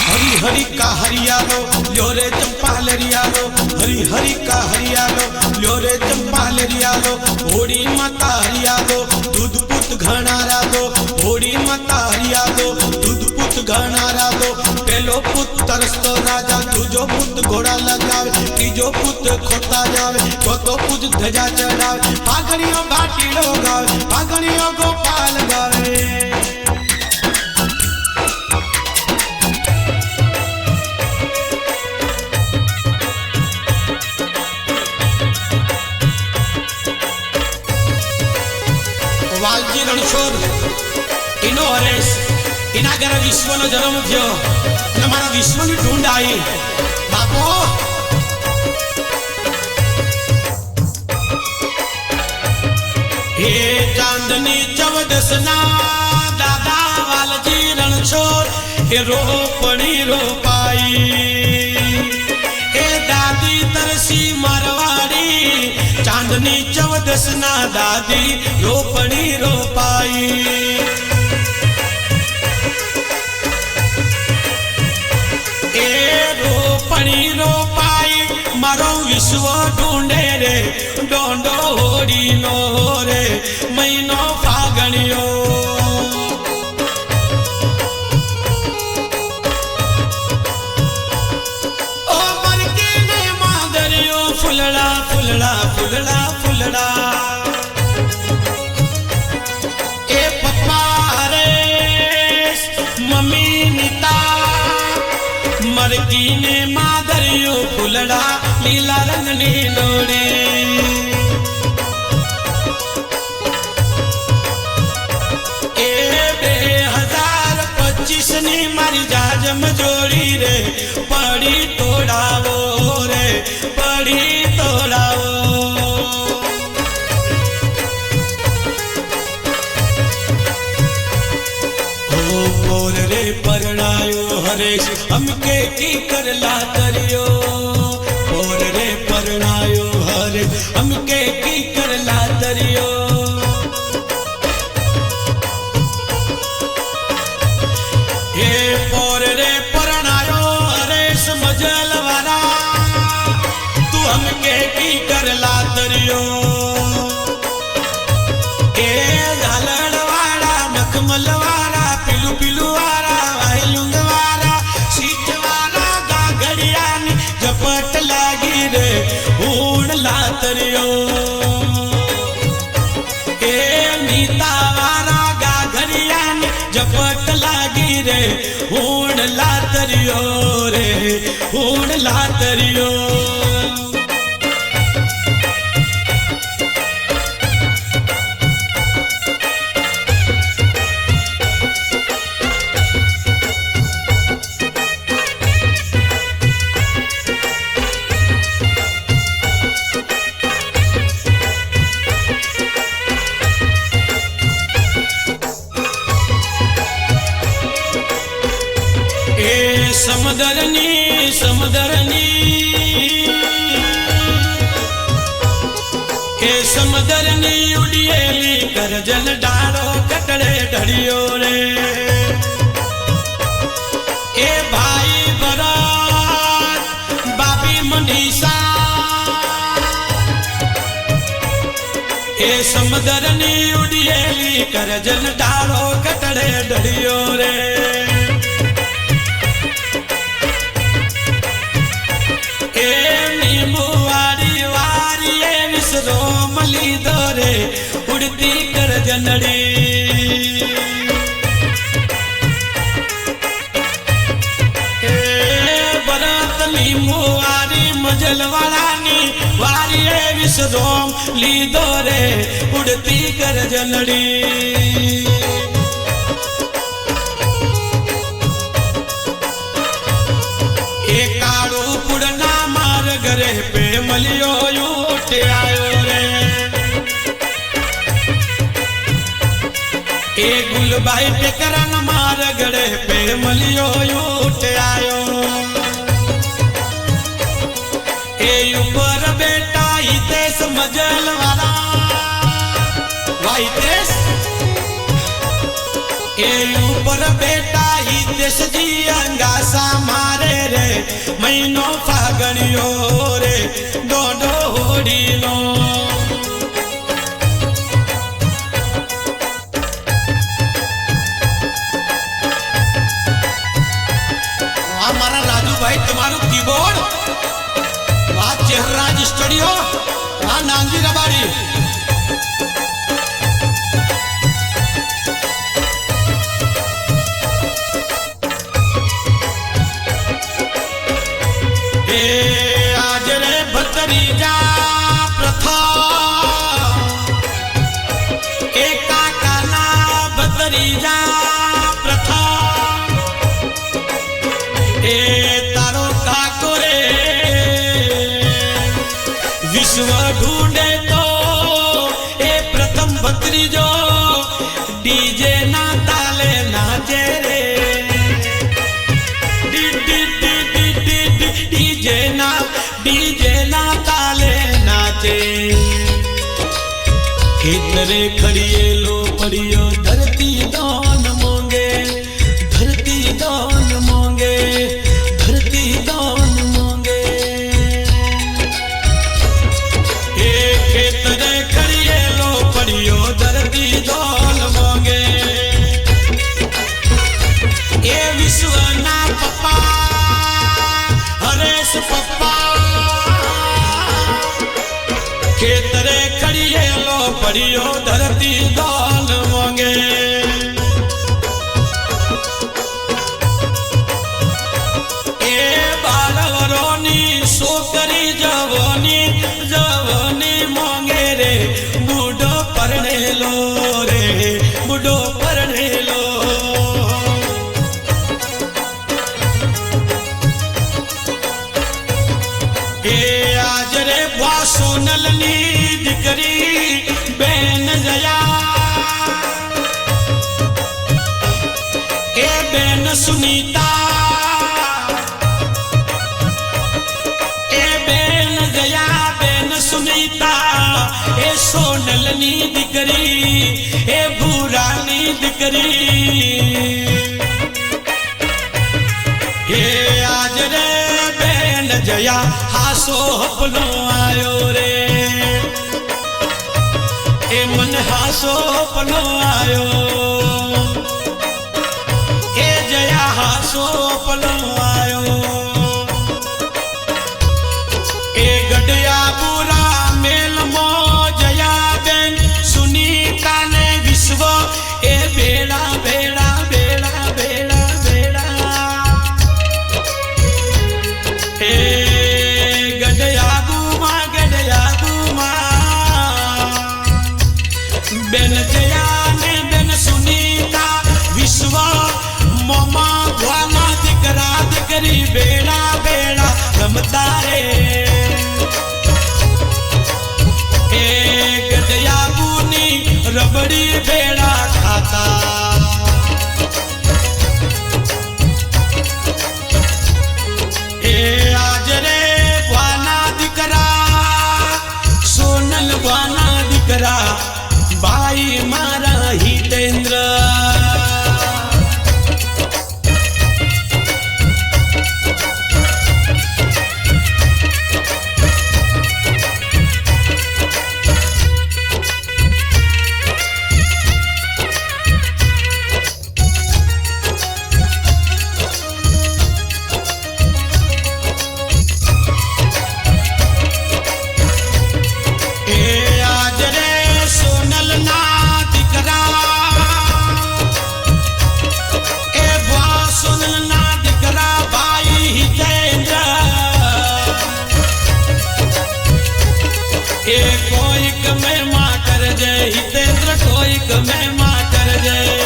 हरी हरी का हरियालो ल्योरे चंपा लरियालो, हरी हरी का हरियालो ल्योरे चंपा लरियालो। होड़ी माता हरियालो दूध पुत घना राधो, होड़ी माता हरियालो दूध पुत घना राधो। पहलो पुत तरसतो राजा, दूजो पुत घोड़ा लगावे, तीजो पुत खोता जावे, चौथो पुत ध्वजा चढ़ावे। फागणियों घाटीलो गावे, फागणियों गोपाल गावे। वालजी रणछोड़ इनो हरेश इना घर विश्व नो जन्म थयो ने मारा विश्व नी ढूंढ आई बापो। हे चांदनी चौदसना दादा वालजी रणछोड़ हे रोपणी रोपाई। हे दादी तरसी मारवाड़ी चांदनी चौदसना दादी रोपणी रोपाई। ए रोपणी रोपाई मारो विश्व ढूंढे रे, डोंडो होड़ी नो रे महीनो फागणियो। ओ मरके ने मादरियो फुलड़ा फुलड़ा फुलड़ा फुलड़ा। ए पप्पा रे मम्मी नीता मरकी ने मादरियो फुलड़ा लीला रंग नी लोड़ी। ए 2025 नी मारी जाजम जोड़ी रे पड़ी तोड़ावो रे पड़ी तोड़ावो। ओ पोर रे परणायो हरेश हमके की करला करियो, पोर रे परणायो हरेश हमके की करला करियो। हे पोर रे परणायो हरेश मजलवारा तू हमके की करला तरियो। ए झालड़वाड़ा मखमलवाड़ा पिलू पिलूवाड़ा वाइलुंगवाड़ा सीटवाड़ा गागड़िया नी झपट लागी रे ऊण लातरियो। ए नीतावाड़ा गागड़िया नी झपट लागी रे ऊण लातरियो रे ऊण लातरियो। समदरनी समदरनी ए समदरनी उड़ियली करजन डारो कटड़े ढड़ियो रे। ए भाई भरत बाबी मनीषा ए समदरनी उड़ियली करजन डारो कटड़े ढड़ियो रे। रोमली दोरे उड़ती कर जनड़ी। बरातली मुआरी मजलवाड़ानी वारी विश्रोम ली दोरे उड़ती कर जनड़ी। काड़ू पुड़ना मार घरे पे मलियो यूट आयो रे। ए गुलबाई पे करन मार घरे पे मलियो यूट आयो। ए ऊपर बेटा हितेश मजलवाड़ा वाहितेश ए ऊपर बेटा हितेश परदेसजी अंगासा मारे रे महीनो फागणियो रे डोडो होड़ीनो हमारा राजू भाई तुम्हारू कीबोर्ड चेहराज स्टूडियो नांगी रबाड़ी आज रे भतरीजा प्रथा एका काला भतरीजा प्रथा ए तारो काको रे विश्व ढूंढे तो ए प्रथम भतरीजो डीजे ना ताले नाचे रे डीजे ना ताले नाचे खेतरे खड़िए लो पड़ियो धरती दान मांगे धरती दान मांगे धरती दान मांगे ए खेतरे खड़िए लो पड़ियो धरती दान मांगे ए विश्व ना पप्पा हरेश पप्पा खेतरे खड़िए लो पड़ियो धरती दान मांगे ए बालवरोनी सोकरी जवानी जवानी मांगे रे बूढ़ो परने लो रे बूढ़ो परने लो आज रे सोनल नी दिकरी बेन जया ए बेन सुनीता ए बेन जया बेन सुनीता ए सोनल नी दिकरी ए भूरा नी दिकरी ए आज रे बेन जया हासो हपलो आयो रे ए मन हासो हपलो आयो ए जया हासो हपलो आयो ए गडया बुरा मेल मो जया बेन सुनीता ने विश्व ए बेड़ा बेड़ा बेड़ा बेड़ा बेड़ा ए बेन जया ने बेन सुनीता विश्व मोमा भवाना दिकरा दिकरी बेड़ा बेड़ा रमता रे ए गडया बुनी रबड़ी बेड़ा खाता ए आज रे भवाना दिकरा सोनल भवाना दिकरा भाई मारा हितेंद्र हितेंद्र कोई कमे मां कर जाए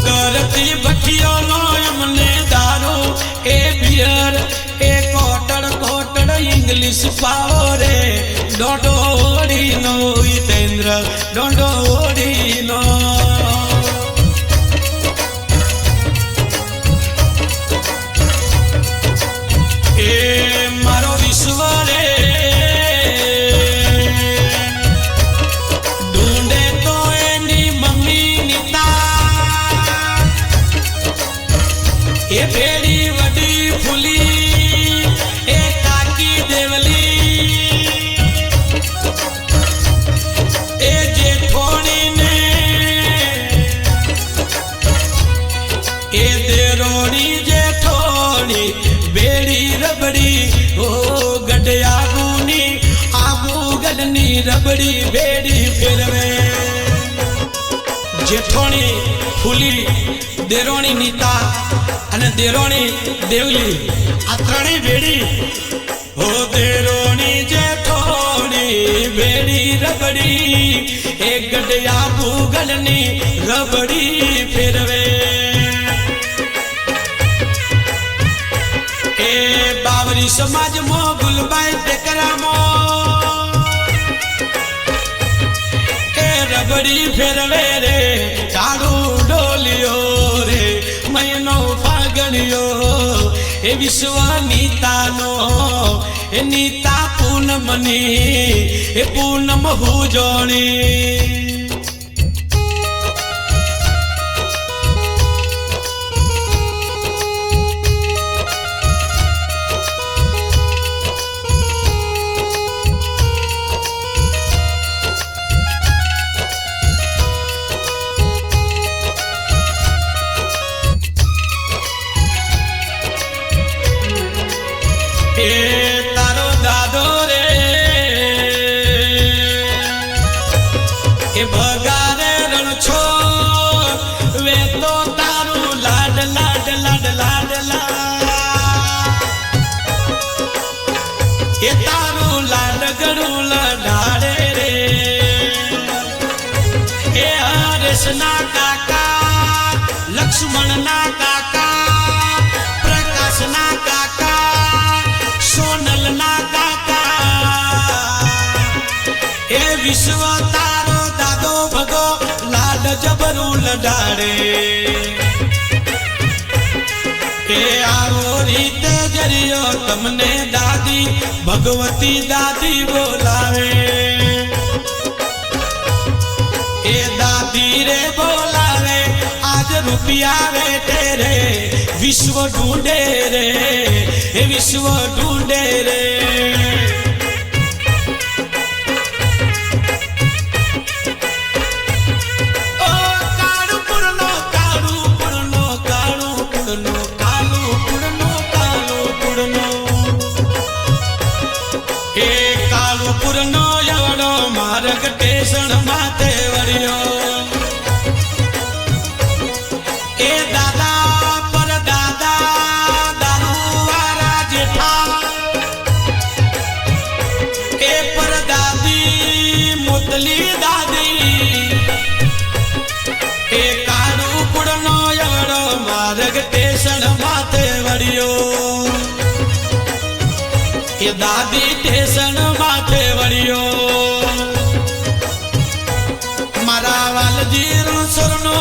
करती बठियो नो हमने दारो ए बियर ए कोटड़ कोटड़ इंग्लिश पाओ रे डोडोड़ी नो हितेंद्र डोडोड़ी नो मारो विश्व रे ढूंढे रबड़ी बेड़ी फेरवे जेठोनी फूली देरोणी नीता अने देरोणी देवली आ त्रणेय बेड़ी हो देरोणी जेठोनी बेड़ी रबड़ी एक गडया भूगलनी रबड़ी फेरवे ए बावरी समाज मो गुलबाई टेकरा मो ए रबड़ी फेरवे रे चाड़ू डोलियो रे महीनो फागणियो ए विश्व नीता नो ए नीता पूनमनी ए पूनम हुजोणी तारो दादो रे ए भगारे रण छो वे तो तारू लाड लाड लाड लाड ला ए तारू लाड गड़ू लडाड़े रे ए हरेश ना काका लक्ष्मण ना काका प्रकाश ना काका सोनल ना काका ए विश्व तारो दादो भगो लाड जबरू लडाड़े ए आवो रीते जरियो तमने दादी भगवती दादी बोलावे ए दादी रे बोलावे आज रुपया वे तेरे विश्व ढूंढे रे ए विश्व ढूंढे रे ओ कालू पुरनो कालू पुरनो कालू पुरनो कालू पुरनो कालू पुरनो ए कालू पुरनो एवडो मार्ग टेशन माथे वरियो ए दादा पर दादा दारू वारा जेठा ए पर दादी मुतली दादी ए कारू पुड़नो एवड़ो मार्ग टेशन माथे वड़ियो ए दादी टेशन माथे वड़ियो मारा वालजी सुरनो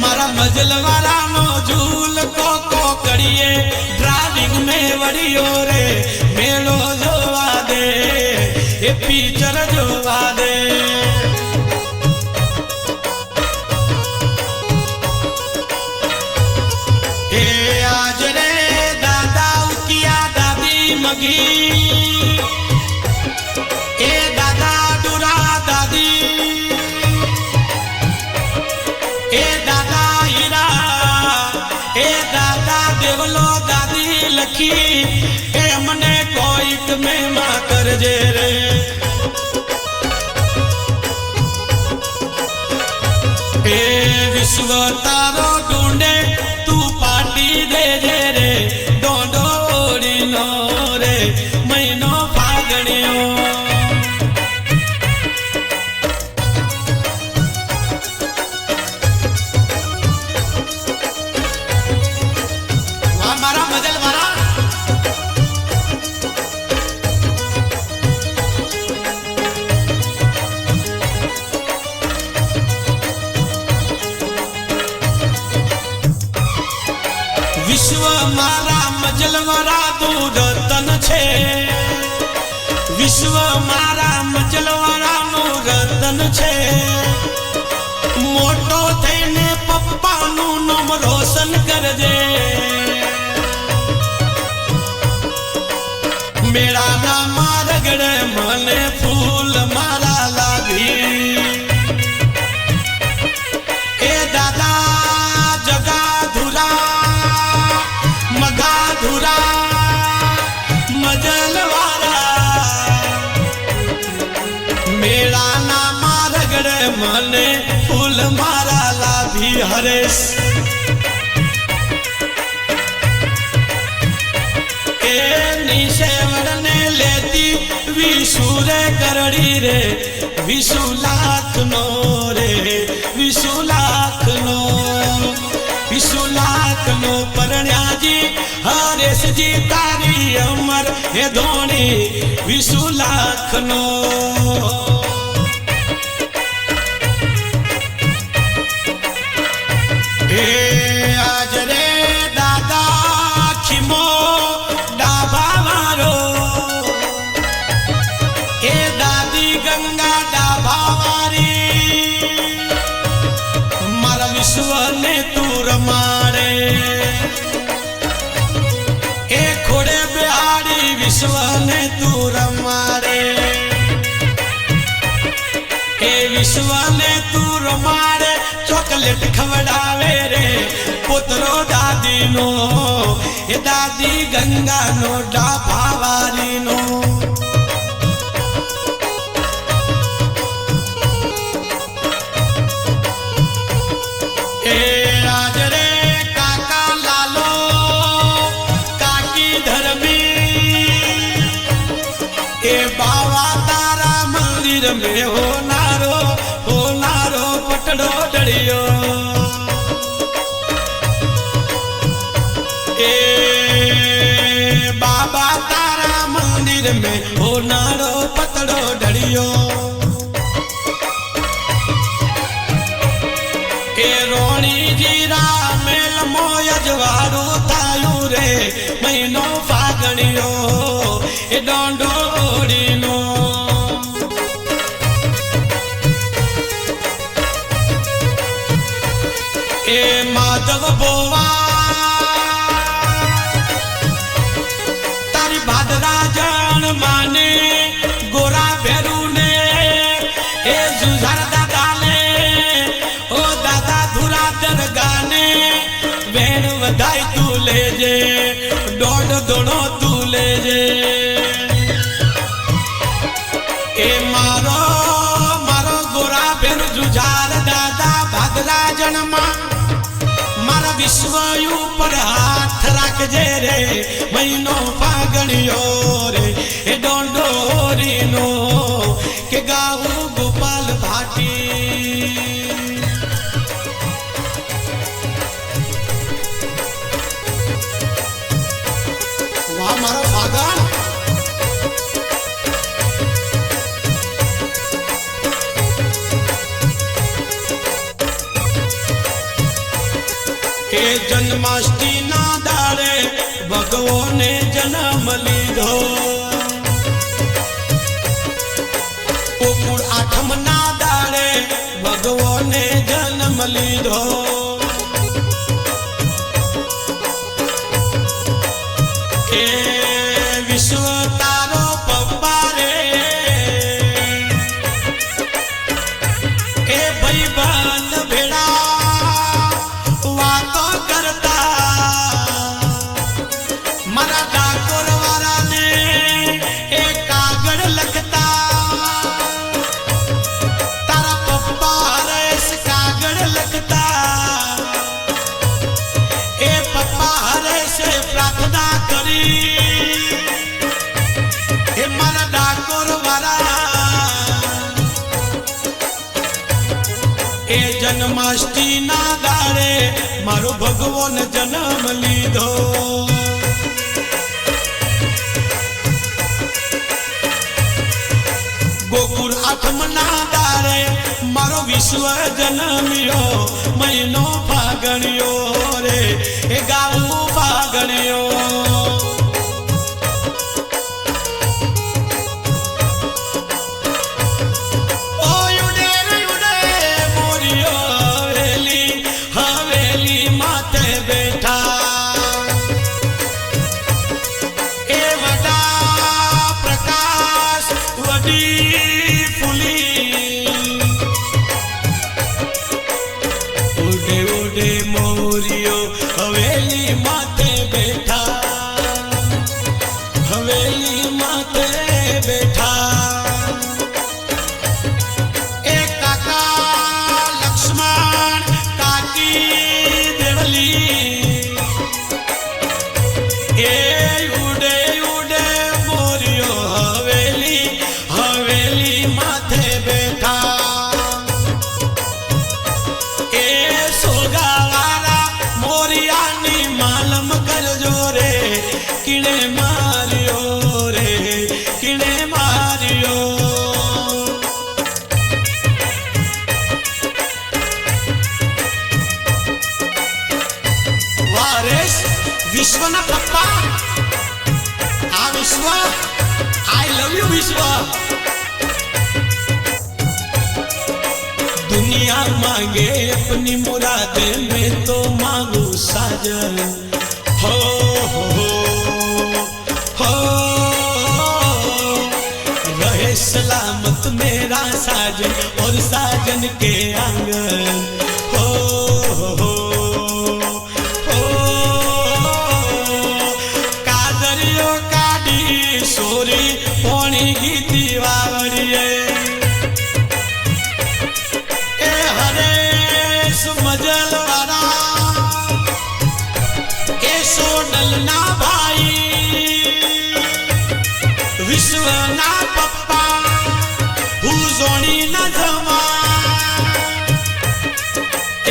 मारा मजलवारा नो झूल को कड़िए ड्राइविंग में वड़ियो रे मेलो जोवा दे ए पिक्चर जोवा दे ए आज रे दादा उकिया दादी मगी ए दादा डुरा दादी ए दादा हीरा ए दादा देवलो दादी लखी ए मने कोई में मां करजे रे ए विश्व तारो ढूंढे तू पार्टी दे जे रे डोंडोड़ी नो रे महीनो फागणियो मारा मजल मारा विश्व मारा मजल मारा दूध तन छे विश्व मारा मजल मारा नूर तन छे मोटो थईने पप्पा नु नाम रोशन करजे मेरा नाम रगड़े मने फूल मारा लागी ए दादा जगा धुरा मगा धुरा मजल वाला काना मारगड़े मने फूल मारा लाभी हरेश ए निशेवड़ने लेती विशुरे करड़ी रे विशु लाख नो रे विशु लाख नो परण्या जी हरेश जी तारी अमर हे धोनी विशु लाख नो आज रे दादा खिमो डाबा मारो ए दादी गंगा डाबा वारी मारा विश्व ने तू रमाड़े ए खोड़े बिहारी विश्व ने तू रमाड़े ए विश्व ने तू रमाड़े चॉकलेट खवड़ावे रे पुत्रो दादी नो ए दादी गंगा नो डाबा वारी नो ए आज रे काका लालो काकी धर्मी ए बाबा तारा मंदिर में हो नारो पटड़ो डड़ियो ए बाबा तारा मंदिर में हो नारो पतड़ो डड़ियो ए रोणी जीरा मेल मोयजवारू थायू रे महीनो फागणियो ए डोंडोड़ी नो ए माधव बोवा तारी भादरा जान माने गोरा भेरू ने ए जुझार दादा ने ओ दादा धुराधर गाने वेण वधाई तू ले जे डोड दोनों तू ले जे ए मारो गोरा भेरू जुझार दादा भादरा जनमा मारा विश्व ऊपर हाथ रख जे रे महीनो फागणियो रे ए डोंडोरी नो के गाऊ गोपाल भाटी वाह मारा फागण हे जन्माष्टमी ना दाड़े भगवो ने जन्म लीधो कुकुड़ आठम ना दाड़े भगवो ने जन्म लीधो ए विश्व तारो पप्पा रे ए भाई बहन भेड़ा करता मरा डाकोर वाला ने एक कागड़ लगता तारा पप्पा हरेश कागड़ लगता ए पप्पा हरेश प्रार्थना करी ए मरा डाकोर वाला ए जन्माष्टमी ना दाड़े मारो भगवान जन्म लीधो गोकुल आठम ना दाड़े मारो विश्व जन्मियो महीनो फागणियो रे ए गाऊ फागणियो उड़े उड़े मोरियो हवेली माथे बैठा माथे बैठा ए सोगावारा मोरिया नी मालम कर जो रे किने मारियो रे किने मारियो वारेस विश्वना पप्पा आ विश्व आई लव यू विश्व दुनिया मांगे अपनी मुरादे में तो मांगू साजन हो रहे सलामत मेरा साजन और साजन के आंगन हो कादरियो काडी सोरी पोणी गीती वावड़िए मजलवारा ए सोनल ना भाई विश्व ना पप्पा हुजोनी ना जमा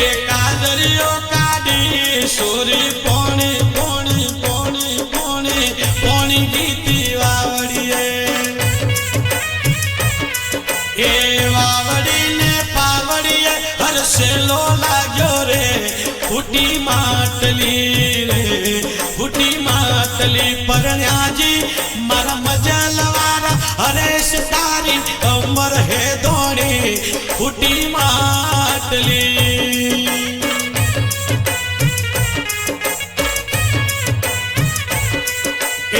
ए कादरियो काडी सोरी पोणी पोणी पोणी पोणी पोणी गीती वावड़िए ए वावड़ी ने पावड़िए हर से लो लाग्यो रे फूटी मातली परण्याजी मारा मजलवारा हरेश तारी अमर है दौड़ी फूटी मातली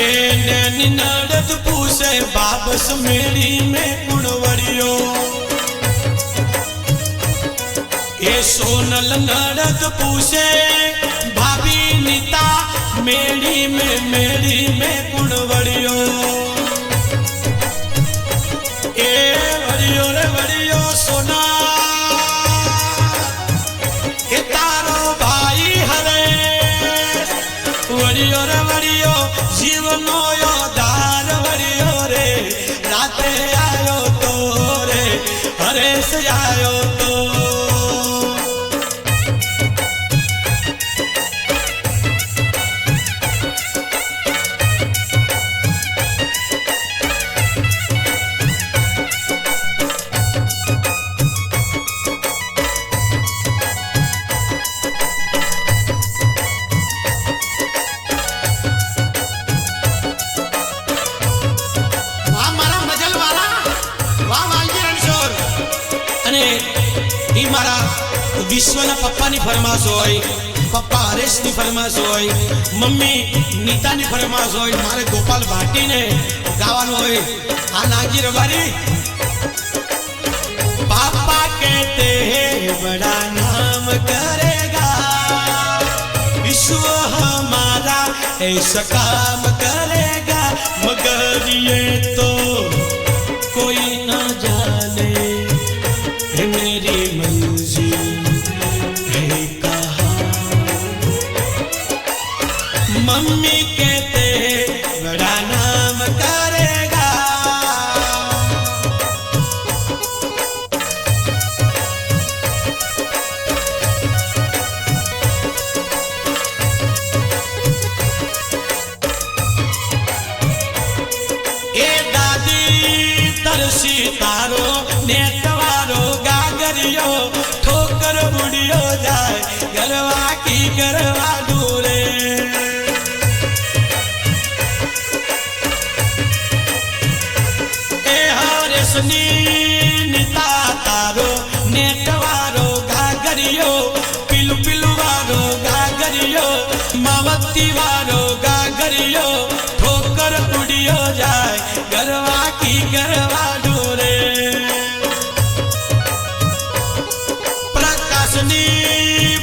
ए नैनी नड़द पूसे बाबस मेरी में गुणवड़ियो ए सोनल नड़द पूछे भाभी नीता मेरी में गुणवड़ियो ए वड़ियो रे वड़ियो सोना ए तारो भाई हरे वड़ियो रे वड़ियो जीवनो यो दार वड़ियो रे राते आयो तो रे हरेश आयो तो विश्वना पप्पा नी फरमाश होय पप्पा हरेश नी फरमाश होय मम्मी नीता नी फरमाश होय मारे गोपाल भाटी ने गावानो होय आ नागी रवारी पापा कहते हैं बड़ा नाम करेगा विश्व हमारा ऐसा काम करेगा मगर ये तो कोई ना जाने मेरी मंजिल मम्मी कहते बड़ा नाम करेगा ए दादी तरसी तारो नेटवारो गागरियो ठोकर बुढ़ियो जाए गरवा की गरवा दूरे नीता तारो नेटवारो गागरियो पिलु पिलु वारो गागरियो मावती वारो गागरियो ठोकर उड़ियो जाए गरवा की गरवा डोरे प्रकाशनी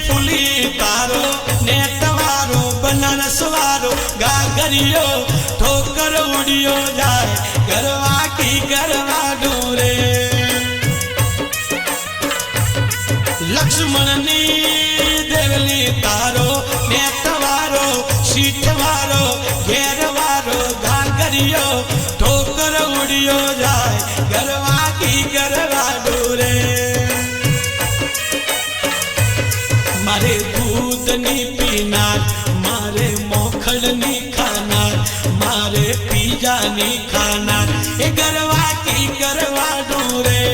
फुली तारो नेटवारो बनारस वारो गागरियो ठोकर उड़ियो जाए गरवा की गरवा डोरे लक्ष्मण नी देवली तारो नेटवारो सीठवारो घेरवारो घाघरियो ठोकर उड़ियो जाए गरवा की गर ની પીનાર, મારે મોખડની ખાનાર, મારે પીજાની ખાનાર, એ ગરવા કી કરવાનું રે.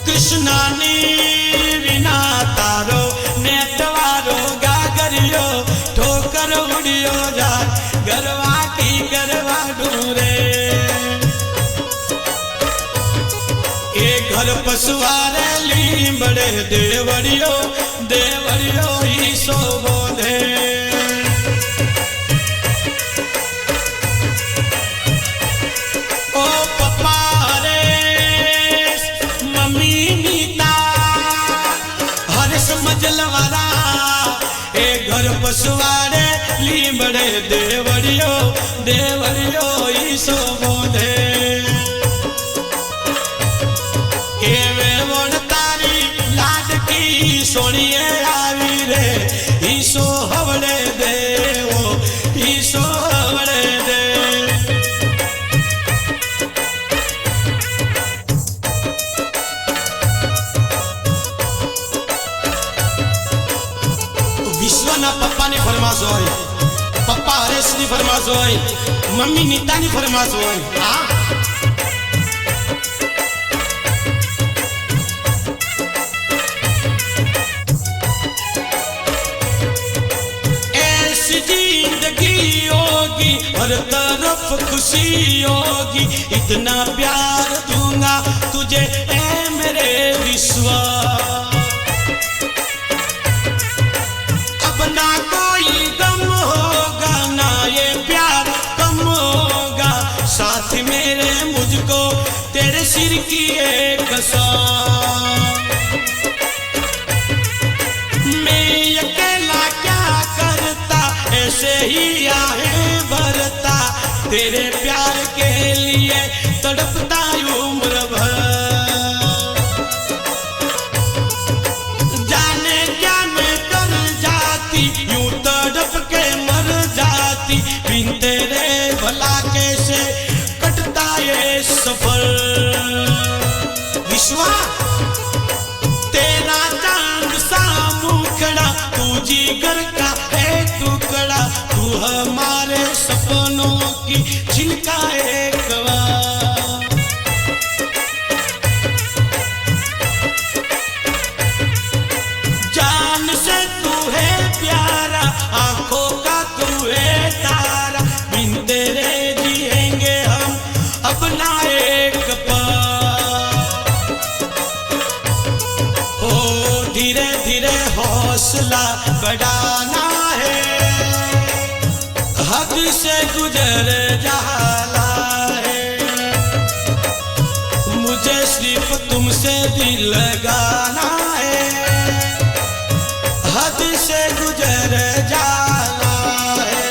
કૃષ્ણની વિના તારો નેટવારો ગાગરિયો ઠોકર ઉડ્યો જાય, ગરવા કી કરવાનું રે. એ ઘર પસવારે લીંબડે દેવડિયો દેવડિયો ઈસો બોધે. ઓ પપ્પા રે મમ્મી નીતા હરેશ મજલવાળા, એ ઘર પસવારે લીંબડે દેવડિયો દેવડિયો ઈસો બોધે. સોણીએ આવી રે ઈસો હવડે દેવો ઈસો હવડે દે. વિશ્વના પપ્પાની ફરમાશ હોય, પપ્પા હરેશની ફરમાશ હોય, મમ્મી નીતાની ફરમાશ હોય. હા हर तरफ खुशी होगी, इतना प्यार दूंगा तुझे ए मेरे विश्व. अब ना कोई गम होगा ना ये प्यार कम होगा, साथ मेरे मुझको तेरे सिर की एक कसम. मैं अकेला क्या करता ऐसे ही आहे भरता, तेरे प्यार के लिए तड़पता उम्र भर. जाने क्या मैं कर जाती यूं तड़प के मर जाती, बिन तेरे भला कैसे कटता ये सफर. विश्वा तेरा चांद सा मुखड़ा, तू जिगर का है टुकड़ा, तू हमारे सपनों की छिलका एक बार. जान से तू है प्यारा, आंखों का तू है तारा, बिन तेरे जिएंगे हम अपना एक पल. ओ धीरे धीरे हौसला बढ़ाना है, हद से गुजर जाला है, मुझे सिर्फ तुमसे दिल लगाना है, हद से गुजर जाला है.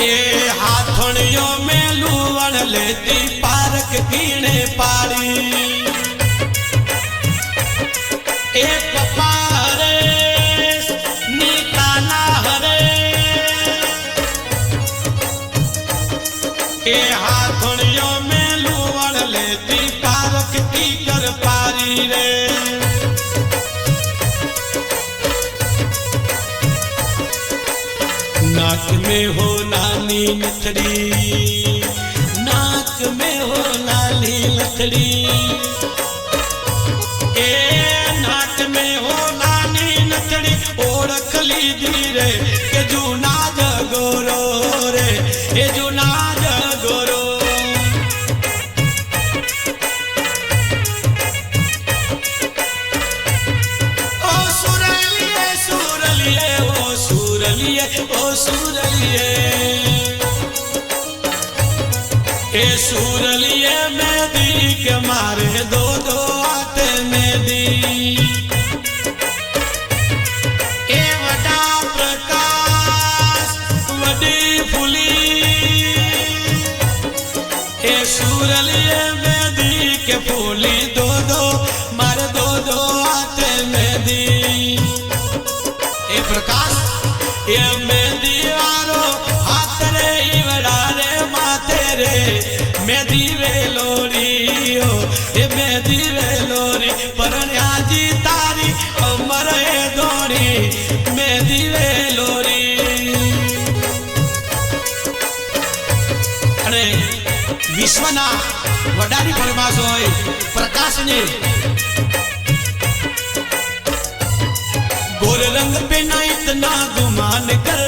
ए हाथोड़ियों में लूवण लेती पारक कीने पारी, ए पप्पा हरेश नीताना हरे, ए हाथोड़ियों में लूवण लेती पारक की कर पारी रे. नाक में हो नानी नथड़ी, नाक में हो नानी नथड़ी, ए नाक में हो नानी नथड़ी, ओळख लीधी रे के जूना जगोरो रे, ए जूना जगोरो. ओ सुरलिए सुरलिए ओ सुरलिए ओ सुरलिए, ए सुरलिए मेहंदी के मारे दो दो हाथ मेहंदी, ए वडा प्रकाश वडी फुली, ए सुरलिए मेहंदी के फूली दो दो मारे दो दो हाथ मेहंदी. ए प्रकाश मेहंदी वे लोरी परण्याजी तारी अमर ए दोरी मेहंदी वे लोरी अरे विश्वना वडारी परमास होय प्रकाश ने गोरे रंग पे ना इतना गुमान कर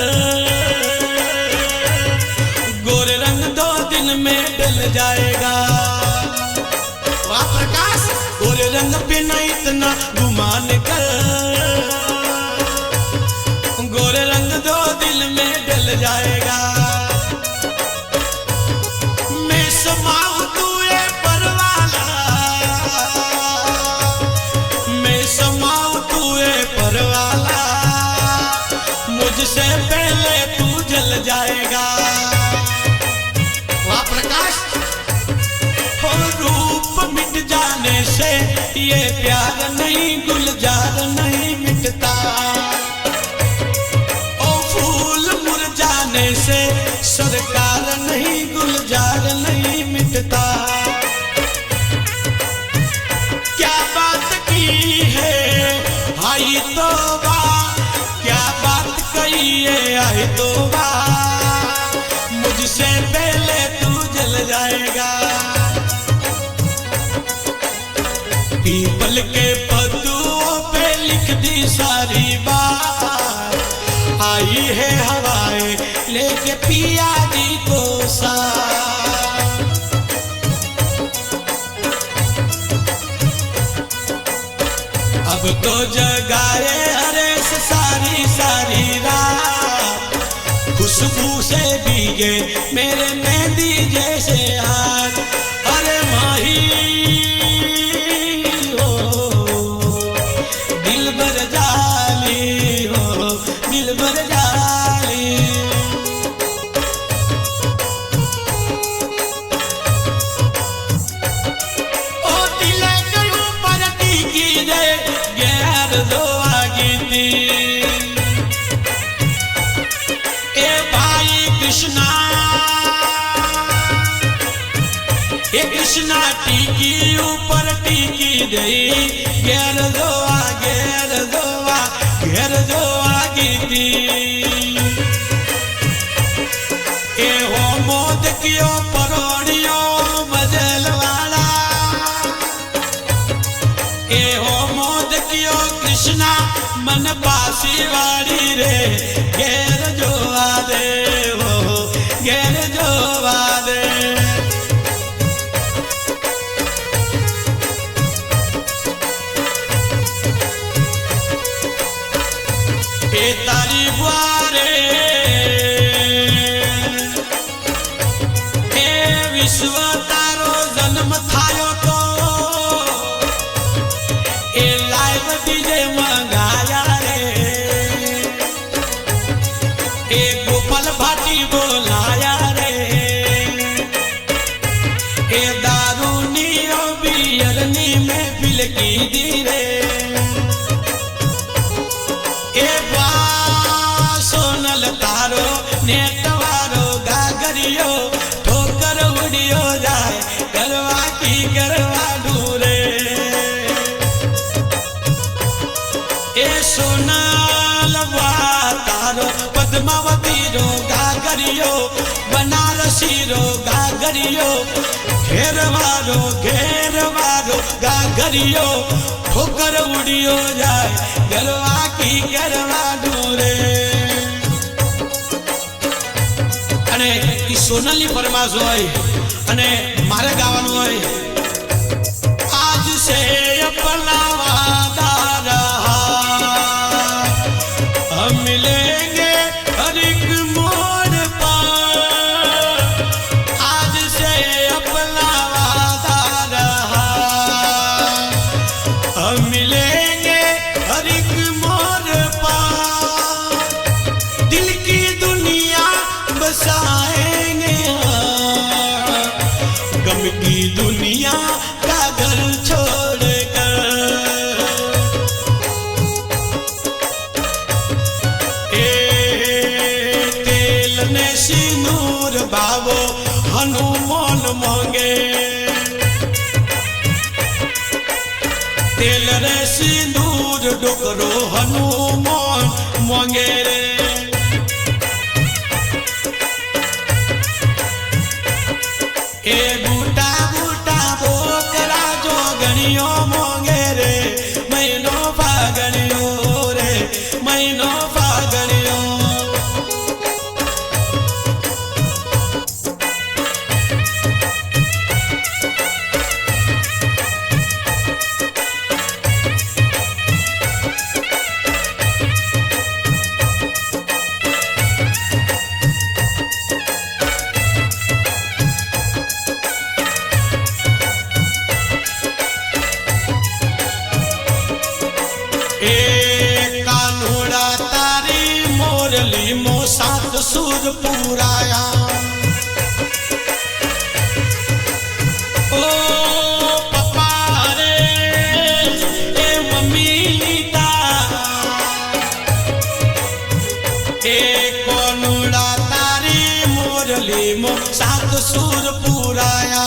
गोरे रंग 2 दिन में डल जाएगा वाह प्रकाश गोरे रंग पे ना इतना गुमान कर गोरे रंग 2 दिन में डल जाएगा मैं समाऊं तू ये परवाला मैं समाऊं तू ये परवाला मुझसे पहले तू जल जाएगा वाह प्रकाश हो रूप मिट जाने से ये प्यार नहीं गुलजार नहीं मिटता ओ फूल मुरझाने से सरकार नहीं गुलजार नहीं मिटता क्या बात की है आई तौबा क्या बात कही है आई तौबा मुझसे पहले तू जल जाएगा पीपल के पत्तों पे लिख दी सारी बात आई है हवाएं लेके पिया जी को साथ अब तो जगाए अरे सारी सारी रात खुशबू से भीगे मेरे मेहंदी जैसे हाथ अरे माही हो दिल भर जाली हो दिल भर जाली ओ दिल के ऊपर टीकी दे गैर दो आगी थी ए भाई कृष्णा ए कृष्णा टीकी ऊपर टीकी दे गैर दो आगी थी ए हो मोद कियो परोड़ियो बदलवाड़ा ए हो मोद कियो कृष्णा मन बासी वाली रे गैर जो आदे हो गैर जो आदे ए तारी बुआरे ए विश्व तारो जन्म थायो तो ए लाइव डीजे मंगाया रे ए गोपाल भाटी बोलाया रे ए दारूनी ओ बियरनी में फिलकी दी रे ए बा सोनल तारो नेटवारो गागरियो ठोकर उड़ियो जाए करवा की करवा ढूरे ए सोनल बा तारो पद्मावती रो गागरियो बनारसी रो गागरियो घेरवारो गागरियो ठोकर उड़ियो जाए गरवा की गरवा ढूरे अने ई सोनलनी फरमाश होय अने मारे गावानुं होय आज से अपना वादा रहा हम मिलेंगे हर एक मोड़ पर आज से अपना वादा रहा हम मिलेंगे हर एक मोड़ पर दिल की दुनिया बसाएंगे गम की दुनिया तेल रे सिंदूर डोकरो हनुमान मोंगे रे ए बूटा बूटा बोकरा जो गणियों मोंगे रे महीनो फागणियों रे महीनो फागणियों सात सुर पुराया ओ पप्पा रे ए मम्मी ता ए कोनुड़ा तारी मोरली मो सात सुर पुराया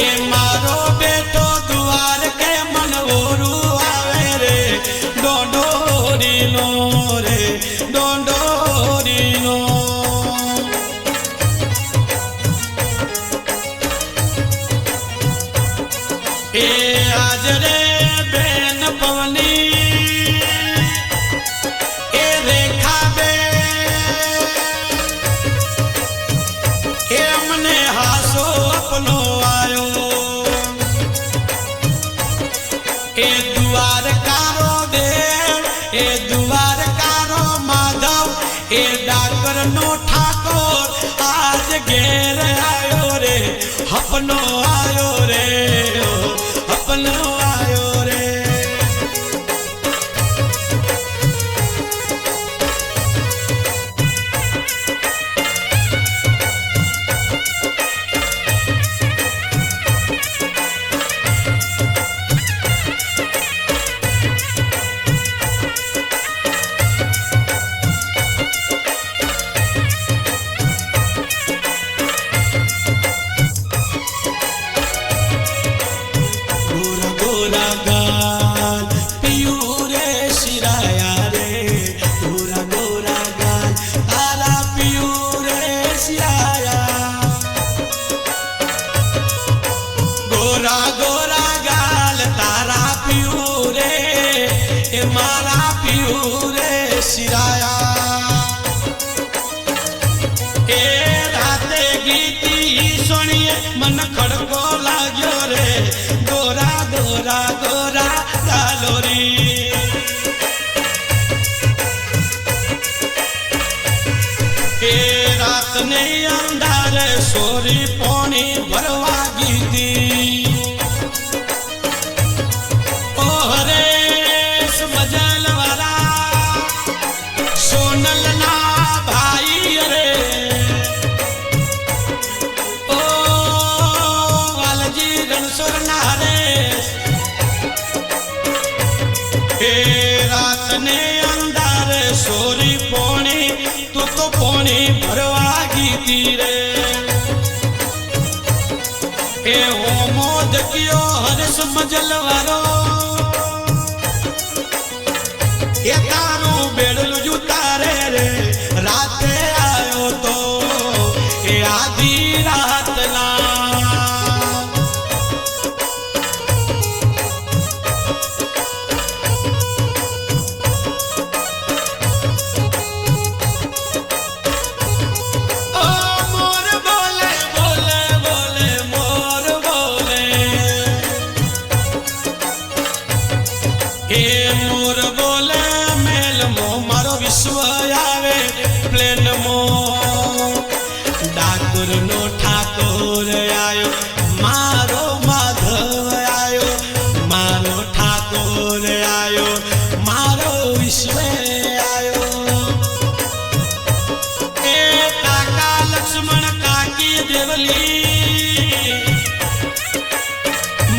ए मारो बेटो द्वार के मनवोरू आवे रे डोडोरी नो रे डोडोरी नो ए आज रे बेन पवनी ए रेखा बे ए मने हासो अपनो आयो ए दुआर कारो देव ए दुआर कारो माधव ए डाकर नो ठाकुर आज घेर आयो रे अपनो आयो रे अपनो आयो रे मारा पियूरे सिराया ए राते गीती सुनिए मन खड़को लाग्यो रे गोरा गोरा गोरा गालोरी ए रात ने अंधार सोरी पौनी भरवा गीती रात ने अंधार सोरी पौनी तू तो पौनी भरवा गीती रे ए ओ मोद कियो हर्ष मजलवारो ए तारू बेड़ल जुतारे रे राते आयो तो ए आधी रात ला मोर बोले मेल मो मारो विश्व आवे प्लेन मो डाकुर नो ठाकुर आयो मारो माधव आयो मारो ठाकुर आयो मारो विश्व आयो ए काका लक्ष्मण काकी देवली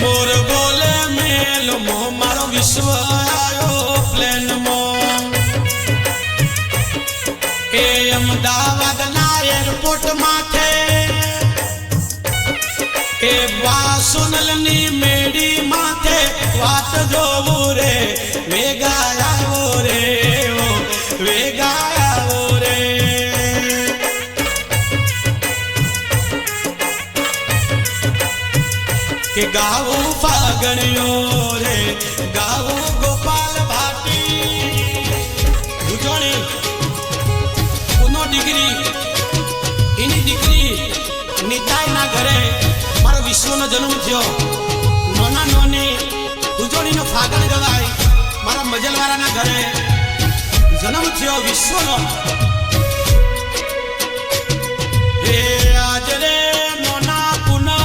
मोर बोले मेल मो मारो विश्व आयो प्लेन मो ए अहमदाबाद ना एयरपोर्ट माथे ए वास સોનલની મેડી માથે વાત જોવું રે વેગાયાવો રે ઓ વેગાયાવો રે કે ગાવું ફાગણિયો રે ગાવું ગોપાલ ભાટી ઉજોણી પુનો ડિગ્રી એની દીકરી નિતાઈના ઘરે મારો વિશ્વનો જન્મ થયો નોના નોની ઉજોણીનો ફાગણ ગવાય મારા મજલવાળાના ઘરે જન્મ થયો વિશ્વનો હે આજ રે નોના પુના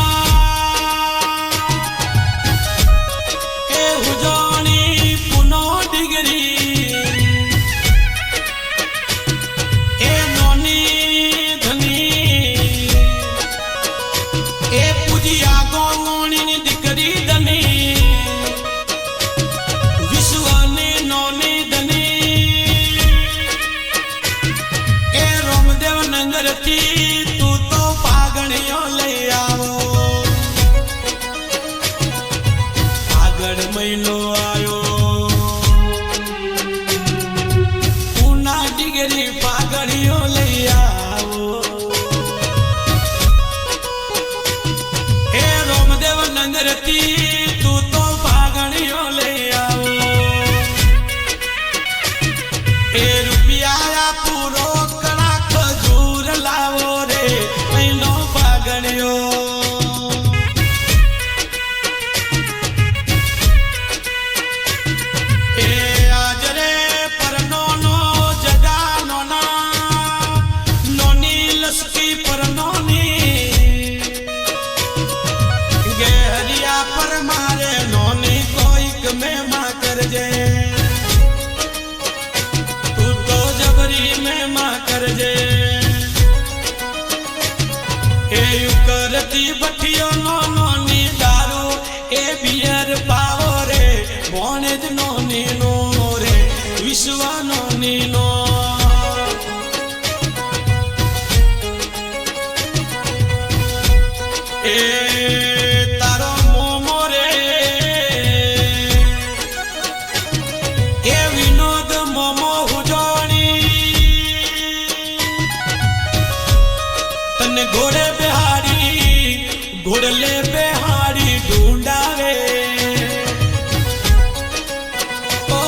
કે ઉજોણી પુનો ડિગ્રી એ નોની ધની એ પૂજિયા ગોંગોણીની દીકરી ધની વિશ્વની નોની ધની એ રોમદેવ નગરથી તું તો પાગણીઓ લઈ આવો આગળ મહિનો આવ્યો પૂના ડિગ્રી પાગણીઓ લઈ આવો એ રોમદેવ નગરથી તું તો પાગણીઓ લઈ આવો એ રૂપિયા પૂરો કડા ખજૂર લાવો રે મહિનો પાગણીઓ એ આજ રે પરનોનો જગાનો ના નોની લસકી પરનોની ગે હરિયા પર મારે નોની કોઈક મેમાં કરજે તું તો જબરી મેમાં કરજે એ કરતી ભઠીઓ નો નોની દારૂ એ બિયર પાવો રે બોને જ નોની નો રે વિશ્વ નોની નો એ તારો મોમો રે એ વિનોદ મોમો ઉજોણી તને ઘોડે બેહાડી ઘોડલે બેહાડી ઢૂંઢાવે ઓ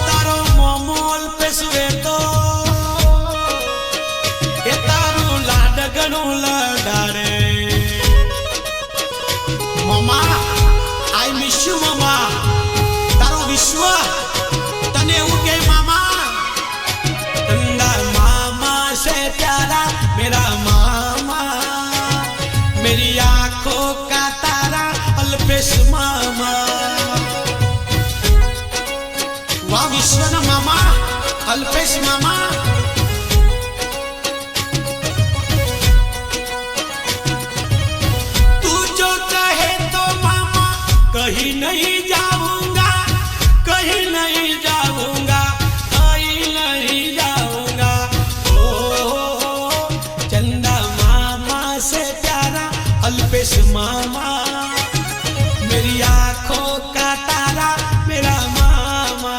તારો મોમોલ પેસવે તો એ તારું લાડગણું લડાડે મમા આઈ મિસ યુ મમા તારો વિશ્વ તને એવું કે મામા તંડા મામા સે પ્યારા મેરા મામા मेरी आंखों का तारा अल्पेश मामा वाह विश्वना मामा अल्पेश मामा तू जो कहे तो मामा कहीं नहीं जाऊंगा कहीं नहीं जाऊंगा कहीं नहीं जाऊंगा ओ चंदा मामा से प्यारा अल्पेश मामा मेरी आंखों का तारा मेरा मामा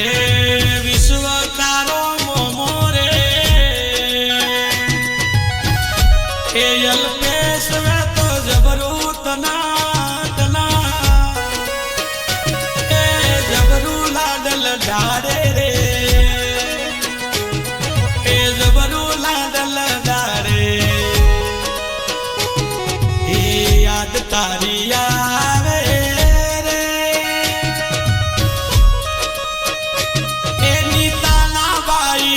ए विश्व तारो मोमो रे ए अल्पेश वे तो जबरू तना तना ए जबरू लाडल डारे रे ए जबरू लाडल तारी आवे रे ए नीताना बाई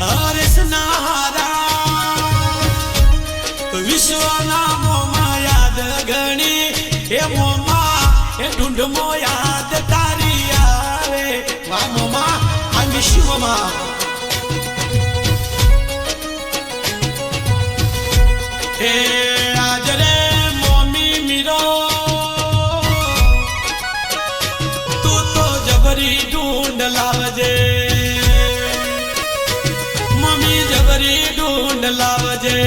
हरिस नहारा विश्वना मोमा याद गणी ए मोमा ए ढूंढमो याद तारी आवे वाह मोमा आई मिस यू मोमा ए आज रे तू तो जबरी ढूंढ लावजे मम्मी जबरी ढूंढ लावजे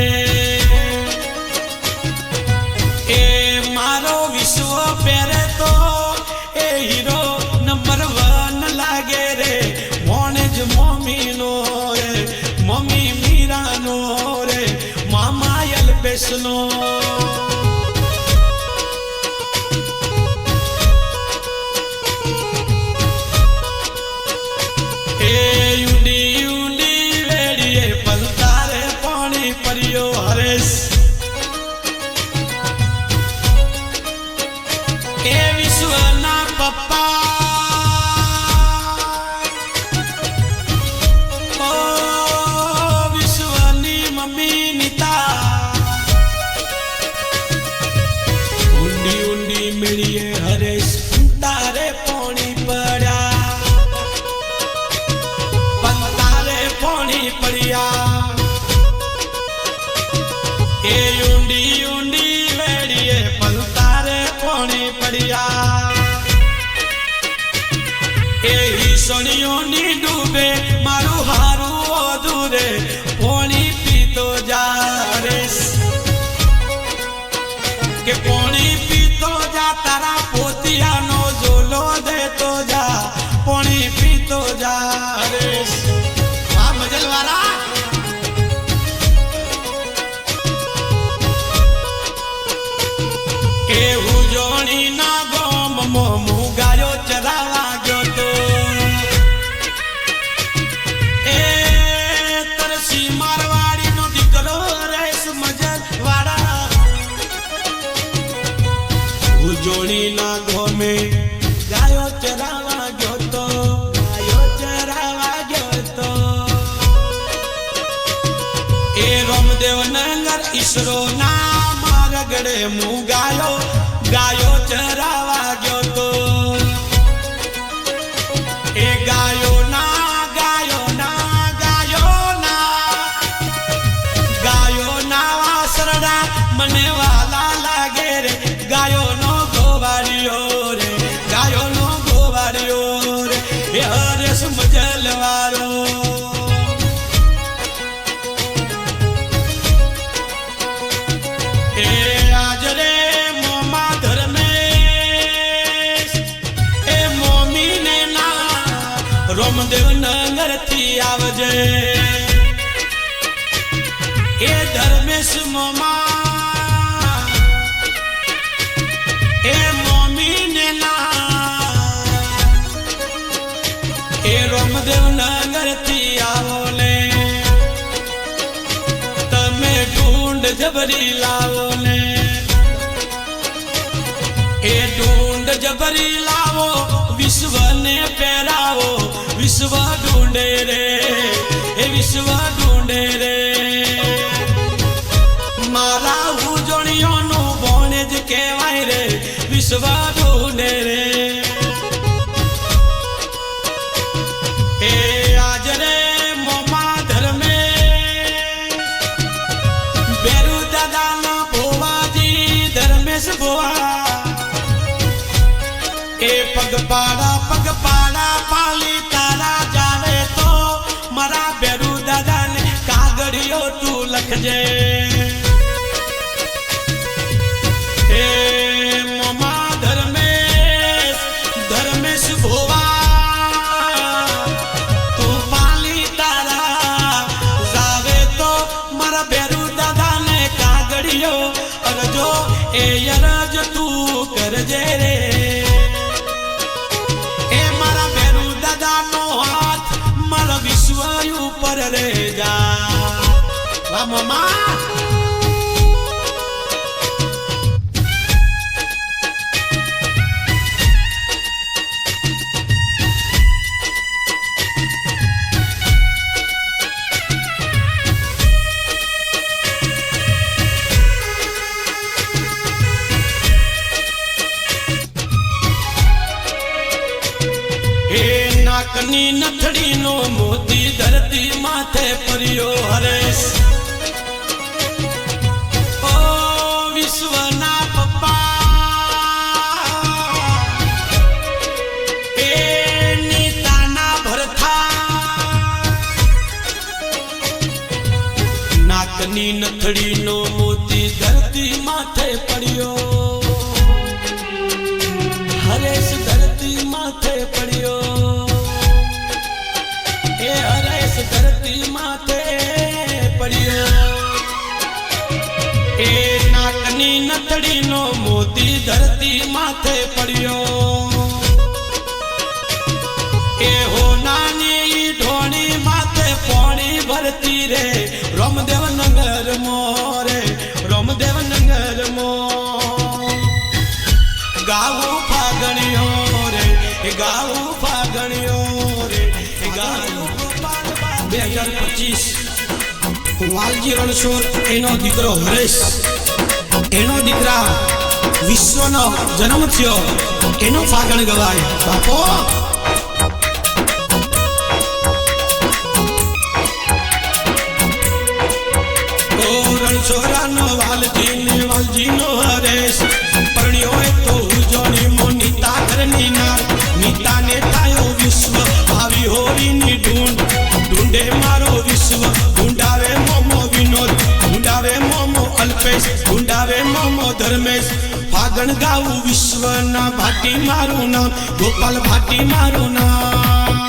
હરેશનો એ ઊંડી ઊંડી વેડીએ પલતારે પાણી પડ્યો હરેશ એ વિશ્વના પપ્પા હરેશ તારે પોણી પડ્યા પણ તારે પોણી પડ્યા એ ઊંડી ઊંડી વેડીએ પણ તારે પોણી પડ્યા એ હિસણીઓની ડૂબે મારું હારું અધૂરે પોણી પીતો જા હરેશ કે પોણી પીતો જા તારા પોતિયાનો ઝોલો દેતો જા પોણી પીતો જા હરેશ આ મજલવાળા કે હું જોણી ના ગોમ મોમું ગાયો ચરાવા ગયો તો એ તરસી મારવાડીનો દીકરો હરેશ મજલવાળા જોણી ના ગોમે ગાયો ચરાવા ગયો તો એ રામદેવ નગર ઈસરો ના મારગડે હું ગાયો ચરાવા ગયો તો એ ગાયો ના વાસરડા મને વાલા લાગે રે ગાયો નો રે હરેશ મજલવારો એ આજ રે મોમા ધર્મેશ એ મોમીને ના રામદેવ નગર થી આવજે એ ધર્મેશ મોમા એ મોમીને ના એ રામદેવ નગર થી આવો ને તમે ઢૂંઢ જબરી લાવો ને એ ઢૂંઢ જબરી લાવો વિશ્વને પહેરાવો વિશ્વ ઢૂંઢે રે એ વિશ્વ ઢૂંઢે રે મારા ઉજોણીઓનું બોણે જ કહેવાય રે વિશ્વ ઢૂંઢે રે એ આજ રે મોમા ધર્મેશ બેરુ દાદાના ભોવાજી ધર્મેશ ભોવા એ પગપાડા પાલી તારા જાવે તો મારા બેરુ દાદાને કાગળિયો તું લખજે એ મોમા ધર્મેશ ભોવા તું પાલી તારા જાવે તો મારા બેરુ દાદાને કાગળિયો અરજો એ અરજ તું કરજે રે એ મારા બેરુ દાદાનો હાથ મારા વિશ્વ ઉપર રે જા વાહ મામા નાકની નથડીનો મોતી ધરતી માથે પડ્યો હરેશ ઓ વિશ્વના પપ્પા એ નીતાના ભરથા નાકની નથડીનો મોતી ધરતી માથે પડ્યો હરેશ ધરતી માથે પડ્યો એ હરેશ ધરતી માથે પડ્યો એ નાકની નથડીનો મોતી ધરતી માથે પડ્યો એ હોનાની ઢોણી માથે પોણી ભરતી રે રામદેવ નગર મોરે રામદેવ નગર મો ગાવું ફાગણિયો રે એ ગાવું ફાગણિયો રે એ ગાવું 2025 વાલજી રણછોડ એનો દીકરો હરેશ એનો દીકરા વિશ્વનો જન્મ થયો એનો ફાગણ ગવાય બાપો રણછોડાનો વાલજીનો હરેશ પરણ્યો તો ઉજોણી મોનિતા ઘરની નાર નીતાને તાયો વિશ્વ આવી હોરીની ઢૂંઢે મારો વિશ્વ ઢૂંઢાવે મોમો વિનોદ ઢૂંઢાવે મોમો અલ્પેશ ઢૂંઢાવે મોમો ધર્મેશ ફાગણ ગાવું વિશ્વના ભાટી મારું નામ ગોપાલ ભાટી મારું નામ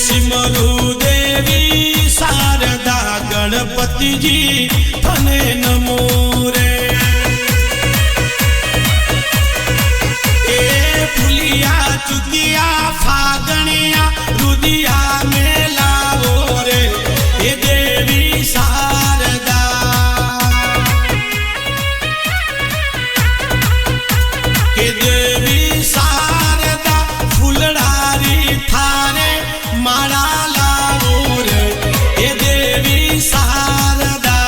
सिमरु देवी शारदा गणपति जी थने नमो रे ए फुलिया चुकिया फागणिया रुदिया में लावो रे ए देवी शारदा ए देवी शारदा फुलडारी थारे मारा लावो रे ए देवी शारदा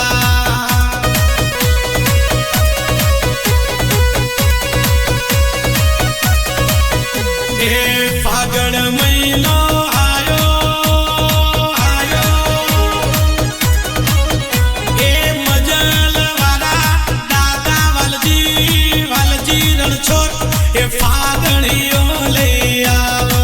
ए फागण महीनो आयो ए मजल वाला दादा वालजी रણછોડ ए फागणियो ले आओ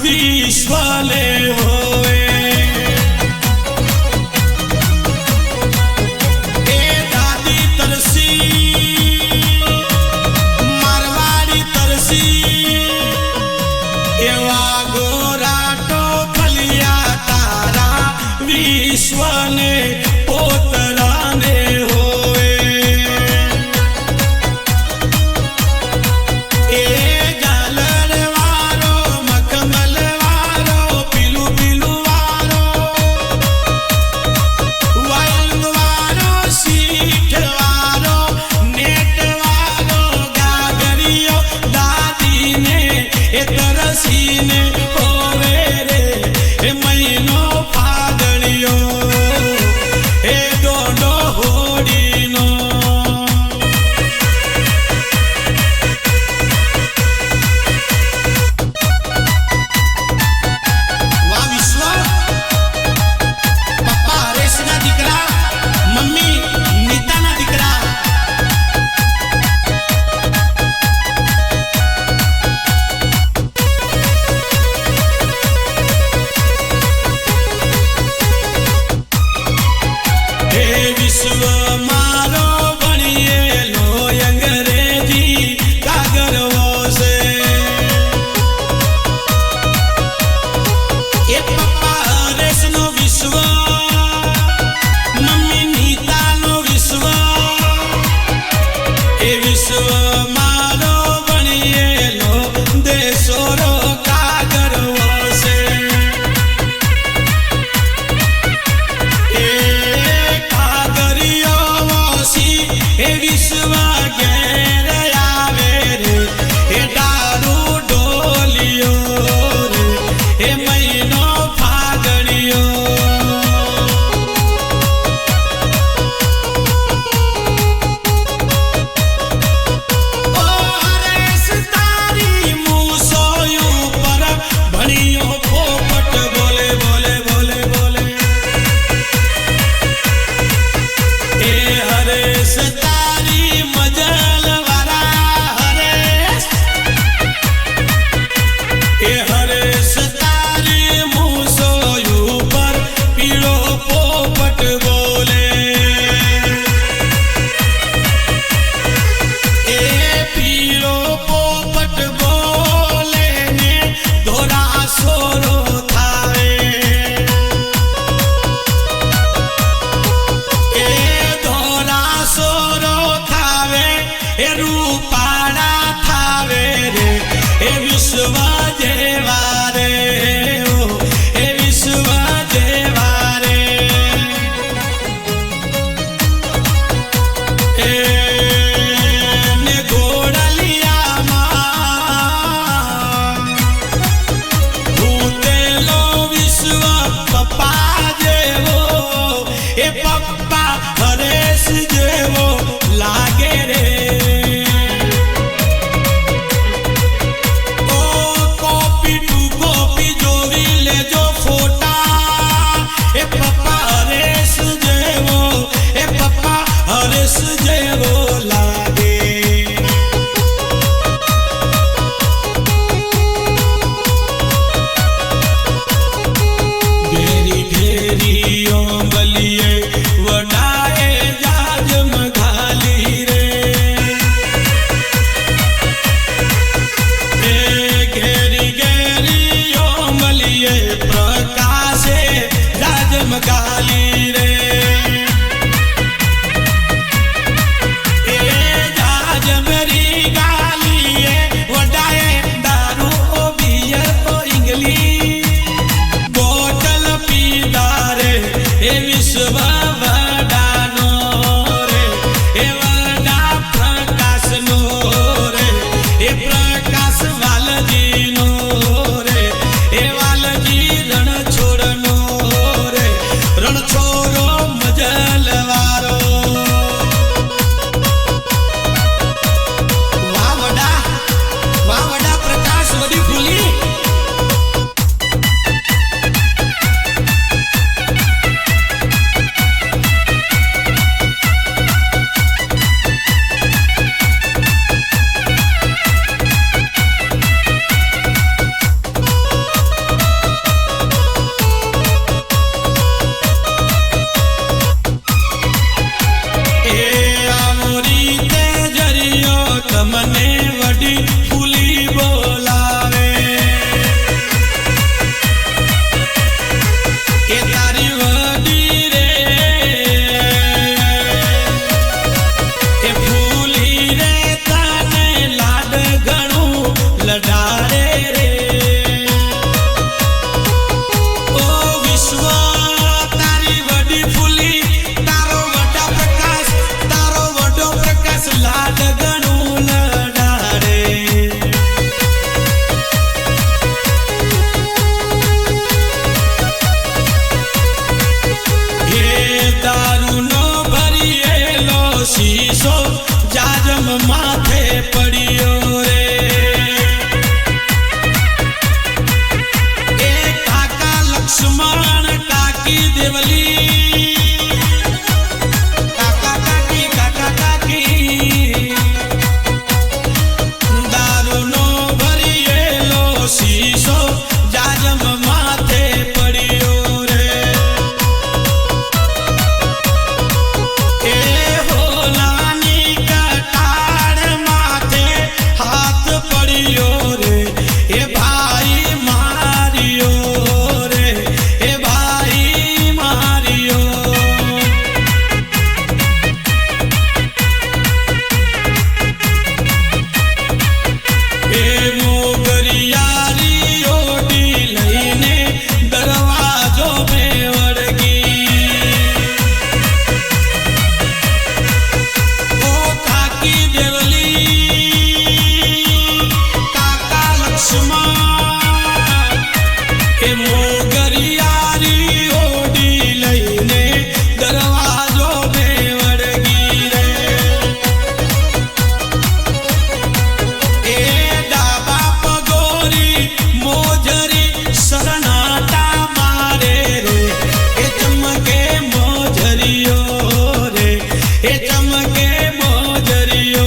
विश्वले होए ए दादी तरसी मारवाड़ी तरसी एवा गोरा टोपलिया तारा विश्वने पोतराने होए ए तरसीने होवे रे ए महीनो फागणियो ए डोडो जाजम माथे पड़ियो रे ए होलानी कटार माथे हाथ पड़ियो रे ए भाई मारियो रे ए भाई मारियो ए मोगरियारी ओडी लईने दरवाजो में वड़गी ओ काकी देवली काका लक्ष्मण ए मोगरियारी ओडी लईने दरवाजो में वड़गी रे ए डाबा पगोरी मोजरी सरनाटा मारे रे ए चमके मोजरियो रे ए चमके मोजरियो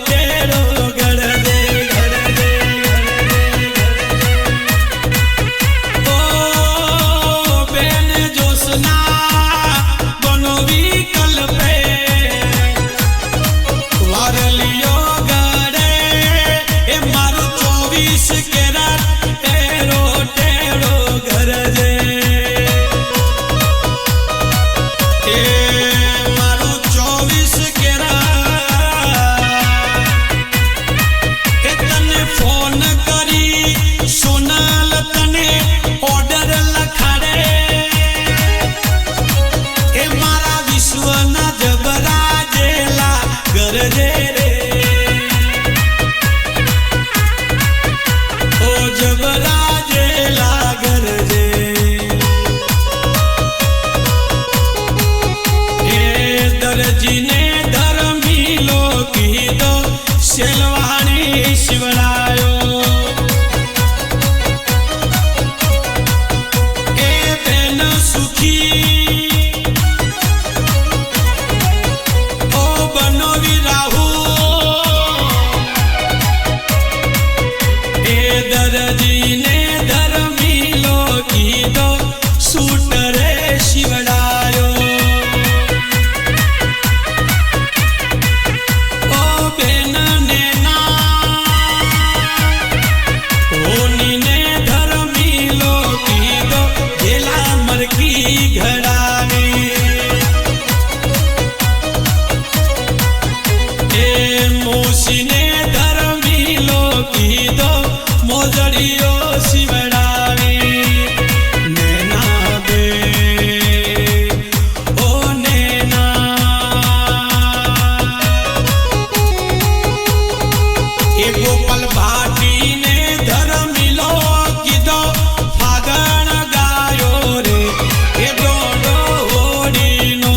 टेढ़ो घर दे घर दे ओ बेन जोसना बनो विकल पे वारलियो गड़े ए मारो 24 कैरेट टेढ़ो टेढ़ो घर दे सेलवाणी शिवरायो ए बेन सुखी ओ बनोवी राहु ए दर्जी ने धर्मी लो की दो सूट रे शिवरायो ओ बेन ने धर्मी लोकी दो मोजड़ियो शिवरावी नैना बे ओ नैना ए गोपाल भाटी ने धर्मी लोकी दो फागण गायो रे ए डोडो होड़ी नो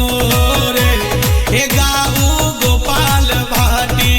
रे ए गाऊ गोपाल भाटी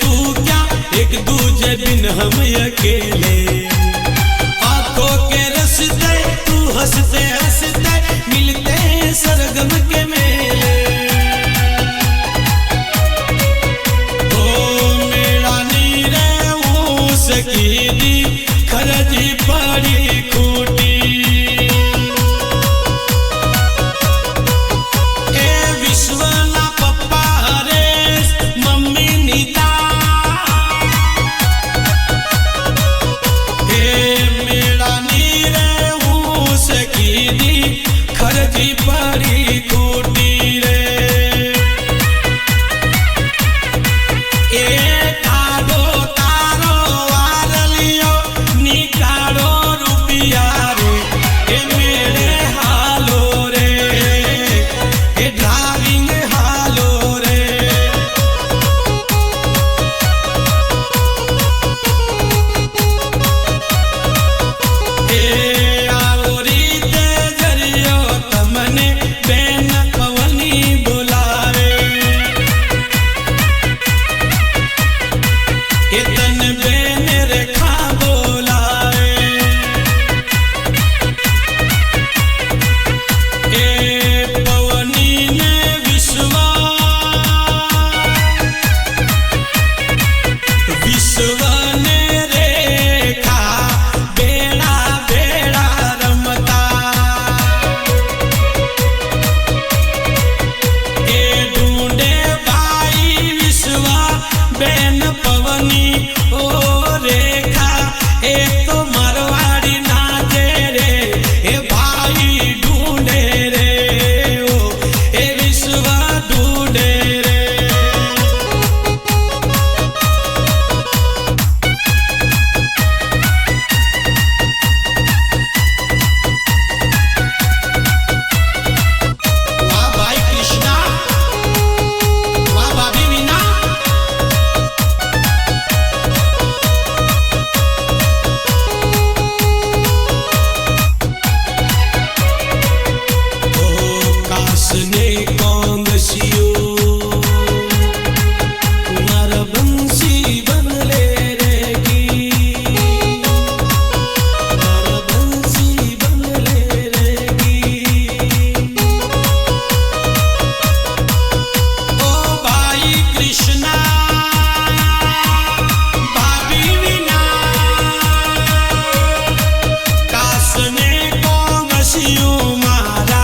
तू क्या एक दूजे बिन हम अकेले आंखों के रस्ते तू हंसते हंसते मिलते सरगम के मेले ओ मेरा नीरे सकी दी खरजी पड़ी खूटी ए विश्वना पप्पा हरेश मम्मी नीता खरजी पड़ी खूटी रे ए काडो तारो वारलियो निकालो रुपिया रे ए मेरे हालो रे ए ड्राइविंग हालो रे ने कोंगसियो मारा बंसी बनले रेगी मारा बंसी बनले रेगी ओ भाई कृष्णा भाभी वीणा कासने कोंगसियो मारा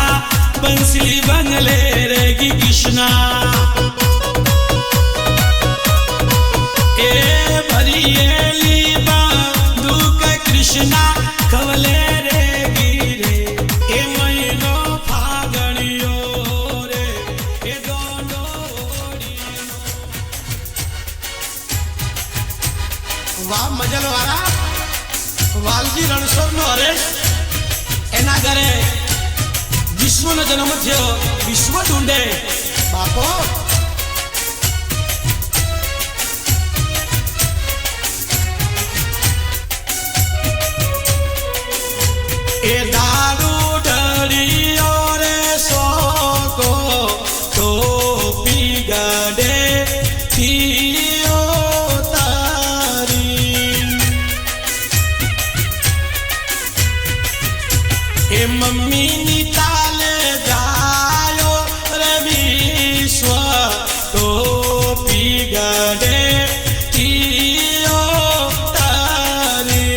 बंसी बनले रेगी कृष्णा ए भरियेली बंदूक कृष्णा कवले रेगी रे ए महीनो फागणियो रे ए दोनोड़ी वाह मजल वाला वालजी रणछोड़ नो हरेश एना घरे विश्व नो जन्म थयो विश्व ढूंढे बापो ए दारू डरियो रे सोको तो बिगड़े थियो तारी ए मम्मी नी ताले जायो रे विश्व तो बिगड़े थियो तारी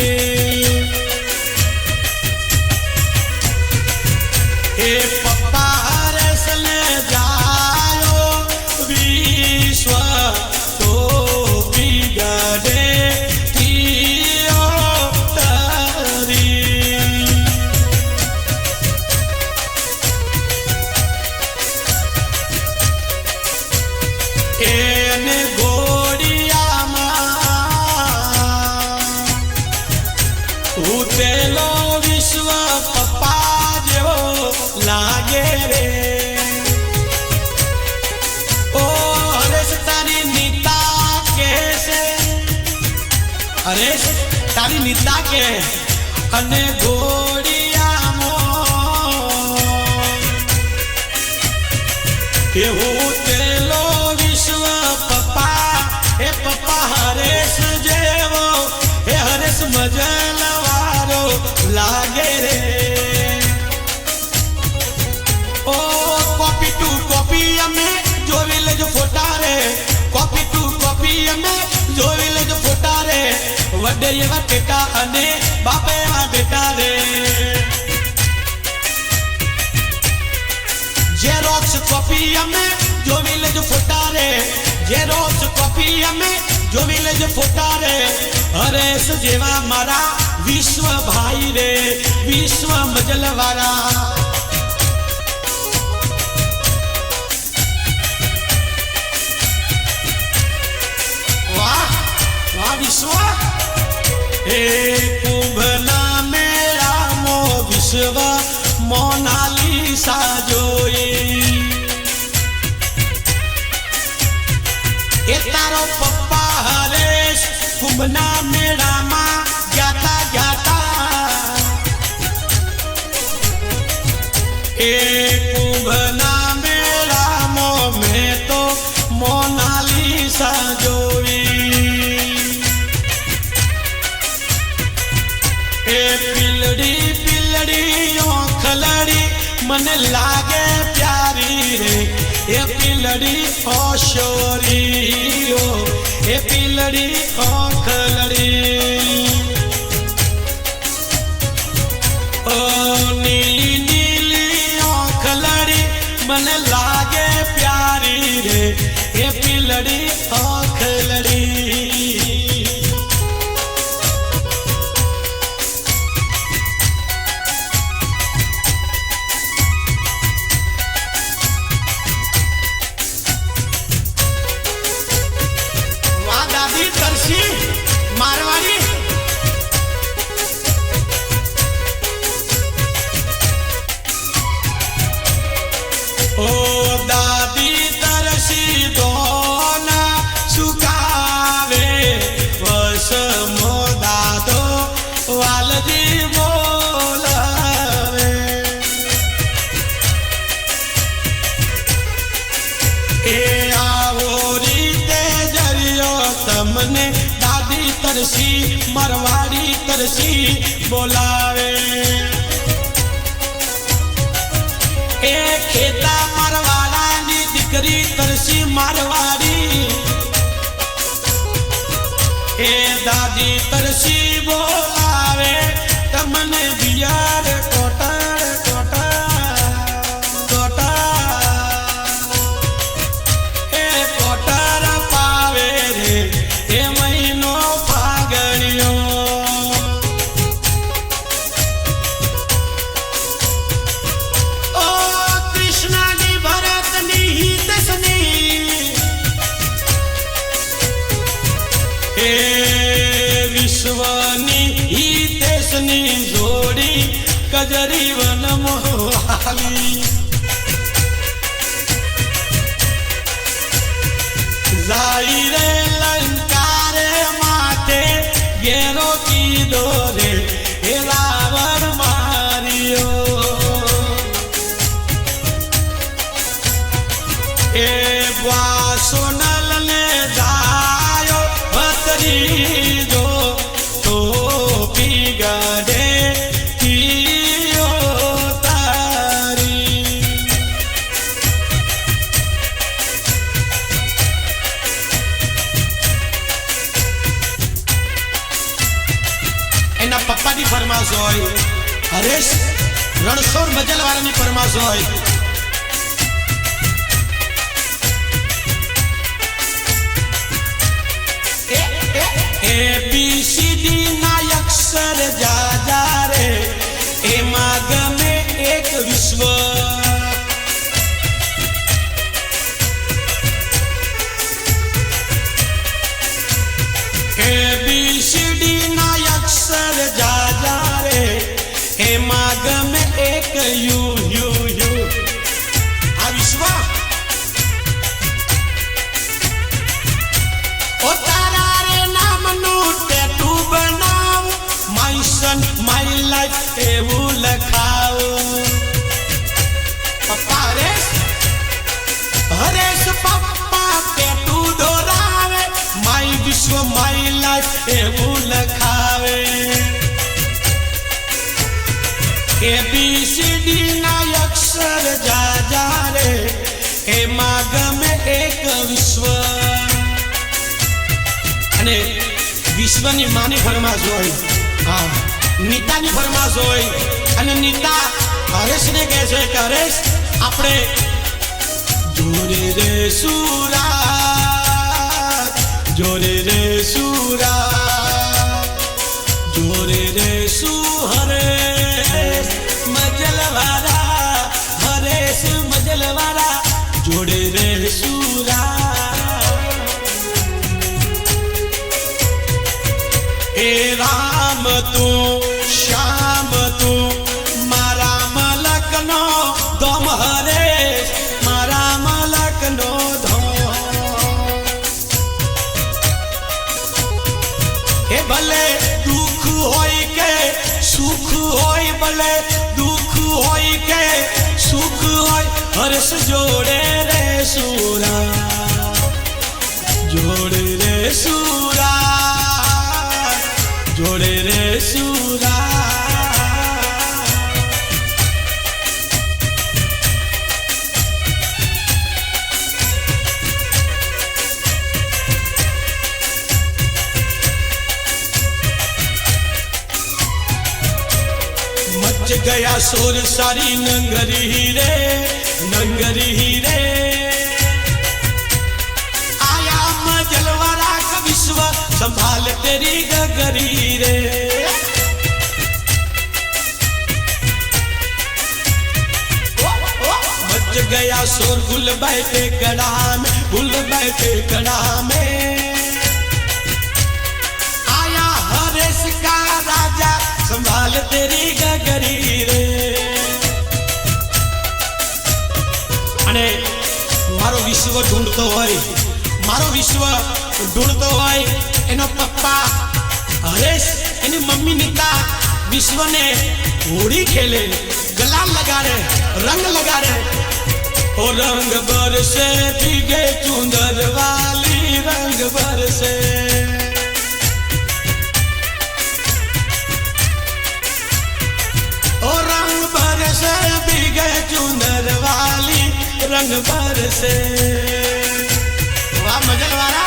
ए पप्पा हरेश ले जायो विश्व तो बिगड़े थियो तारी एने गोड़िया उतेलो विश्व पप्पा जेवो लागे रे ओ हरेश तारी नीता कैसे हरेश तारी नीता के अने गोड़िया के उतेलो विश्व पप्पा हे पप्पा हरेश जेवो हे हरेश मजलवारो लागे रे ओ कॉपी टू कॉपी में जो विले जो फोटा रे कॉपी टू कॉपी में जो विले जो फोटा रे वडे ये टेटा अने बापे वा बेटा रे जेरोक्स कॉपी में जो मिले जो फोटा रे जेरोक्स कॉपी में जो मिले जो फोटा रे हरेश जेवा मारा विश्व भाई रे विश्व मजलवारा वाह वाह विश्व ए कुंभना मेरा मो विश्व मोनालिसा जोई ए तारो पप्पा हरेश कुंभना मेरा माँ ज्ञाता ज्ञाता ए कुंभना मेरा मो में तो मोनालिसा जोई ए पिलड़ी पिलड़ी खलड़ी मन लागे प्यारी रे ए पिलड़ी ओ शोरी ओ ए पिलड़ी ओ खलड़ी ओ नीली नीली ओ खलड़ी मन लागे प्यारी रे ए पिलड़ी ओ खलड़ी मारवाड़ी ओ दादी तरसी दोना सुखावे એ આવો રીતે જરિયો તમને દાદી તરસી મરવાડી તરસી બોલાવે એ ખેતા મારવાડાની દીકરી તરસી મારવાડી એ દાદી તરસી બોલાવે તમને બિયાર કોટર એ કોટર પાવે રે એ મહિનો ફાગણ્યો ઓ કૃષ્ણની ભરતની હિતસની એ વિશ્વની હિતેશની જોડી કજરી વન મોહાલી જાઈ રે લંકારે માટે ઘેરો કીધો રે એ રાવણ માર્યો એ વાસોનલ ને જાયો ભતરી જો તો પીગડે પપ્પાની ફરમાશ હોય હરેશ રણછોડ મજલવાળાની ફરમાશ હોય ABCD ના અક્ષર જાજા રે એમાં ગમે એક વિશ્વ ABCD ના અક્ષર જાજા રે એમાં ગમે એક યુ આ વિશ્વ ઓ તારા રે નામનું ટેટુ બનાવ માય સન માય લાઈફ એવું લખાવ પપ્પા હરેશ પપ્પા ટેટુ દોરાવે માય વિશ્વ માય લાઈફ એવું લખાવે ABCD ના અક્ષર જાજા રે એમાં ગમે એક વિશ્વ અને વિશ્વની માની ફરમાશ હોય હા નીતાની ફરમાશ હોય અને નીતા હરેશને કહે છે કે હરેશ આપણે જોડે રે સુરાત જોડે રે સુરાત જોડે રે હરેશ મજલવાળા હરેશ મજલવાળા જોડે રે એ રામ તું શ્યામ તું મારા મલકનો ધમ હરેશ મારા મલકનો ધમ એ ભલે દુઃખ હોય કે સુખ હોય ભલે દુઃખ હોય કે સુખ હોય હર્ષ જોડે રે સુરા જોડે રે સુરા જોડે રે સુરા मच गया सोर सारी नंगरी रे आया मजलवाड़ा का विश्व संभाल तेरी गगरी रे मच गया सोर गुल बैठे कड़ा में आया हरेश का राजा संभाल तेरी गगरी रे અને મારો વિશ્વ ઢૂંઢતો હોય એનો પપ્પા હરેશ એની મમ્મી નીતા વિશ્વને હોળી ખેલે ગલાલ લગાડે રંગ લગાડે ओ रंग बरसे भीगे चुंदर वाली रंग बरसे। ओ रंग बरसे भीगे चुंदर वाली रंग बरसे। वाह मजलवारा।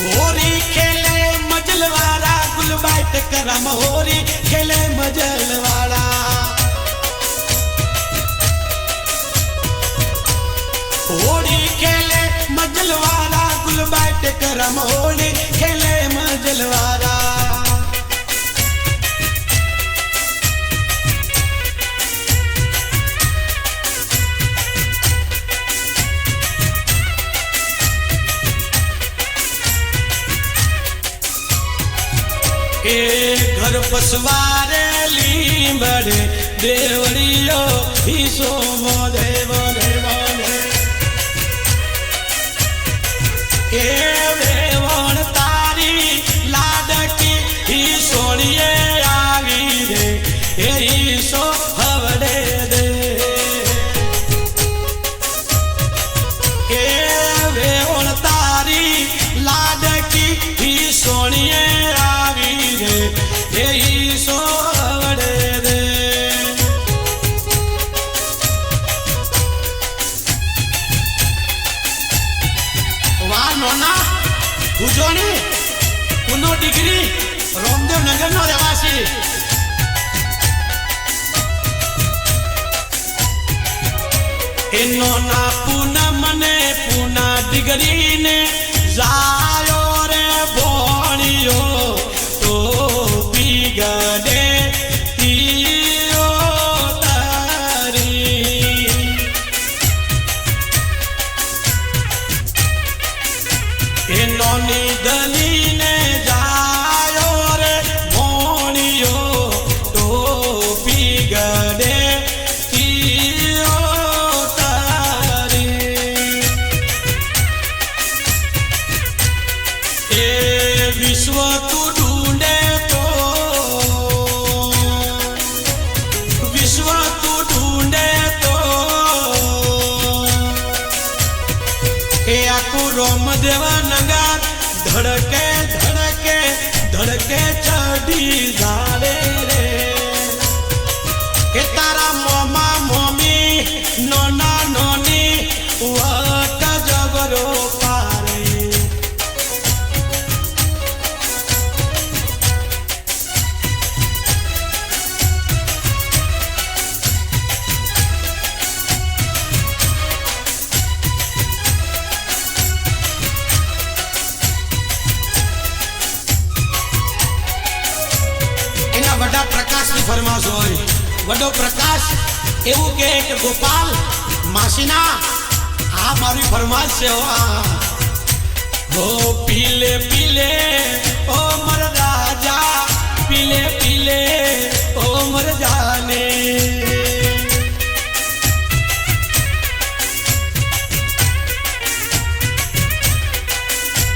होरी खेले मजलवारा गुलबाइट करम होरी खेले मजलवारा। होली खेले मजलवारा गुलबाइट करम होली खेले मजलवारा। ए घर पसवारे लींबड़े देवड़ियो ही सोमो देव देव ए वेवण तारी लाडकी ही सोनिए आवी रे ए सो हवड़े दे। ए वेवण तारी लाडकी ही सोनिए आवी रे ए सो हवड़े दे। नोना उजोनी पुनो डिग्री रोमदेव नगर नो रहवासी। ए नोना पुना मने पुना डिग्री ने जायो रे बोणियो तो बिगड़े तियो तारी। ए नोनी दली ने जायो रे भोणियो तो बिगड़े तियो तारी। ए विश्व तू ढूंढे तो विश्व तू ढूंढे तो ए आकू रोम देवा नगर धड़के धड़के धड़के चढ़ी जाड़े रे। के तारा मोमा मोमी नोना नोनी वट जगरो पारे। वड्डा प्रकाश की फरमाश होय। वड्डो प्रकाश एवं के गोपाल मासीना आ मारी फरमाश से हो पीले पीले ओ मर राजा पीले पीले ओ मर जाने।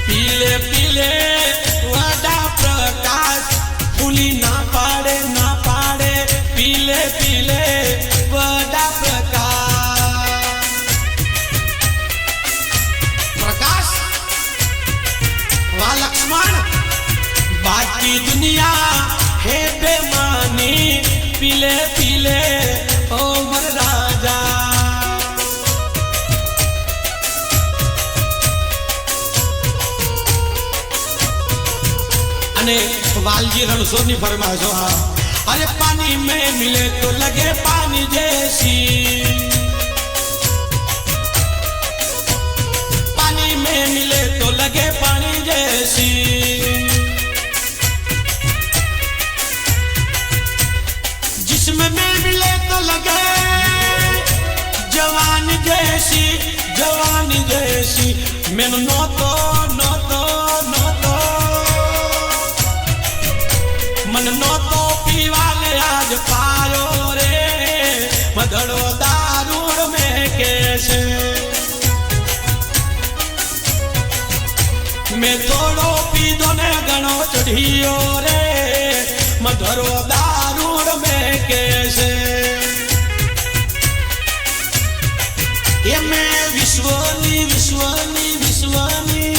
पीले पीले वड्डा प्रकाश फूली ना पाड़े पीले पीले वड्डा प्रकाश। वाह लक्ष्मण बाकी दुनिया है बेमानी पीले पीले ओ मर राजा। अने वालजी रणसोनी फरमाशो अरे पानी में मिले तो लगे पानी जैसी। पानी में मिले तो लगे पानी जैसी। जिस्म में मिले तो लगे जवान जैसी मैंने नो तो मन नो तो पीवाले आज पायो रे मधड़ो दारूड़ में कैसे। मैं थोड़ो पीधो ने घणो चढ़ियो रे मधड़ो दारूड़ में कैसे। એ મેં વિશ્વની વિશ્વની વિશ્વની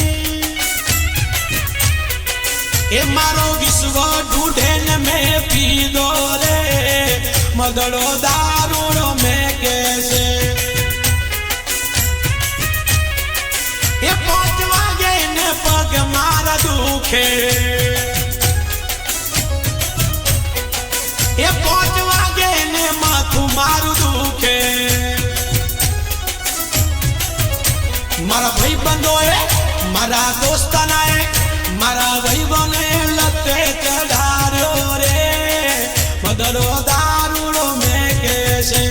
એ મારો વિશ્વ ઢૂંઢે ને મેં પીધો રે મદડો દારૂડો મેં કેસે એ 5 વાગે ને પગ મારા દુખે એ 5 વાગે ને માથું મારું દુખે મારા ભાઈ બંધોએ મારા દોસ્તાનાએ મારા ભાઈબંધે લતે ચડાર્યો રે મદડો દારૂડો મેં કેસે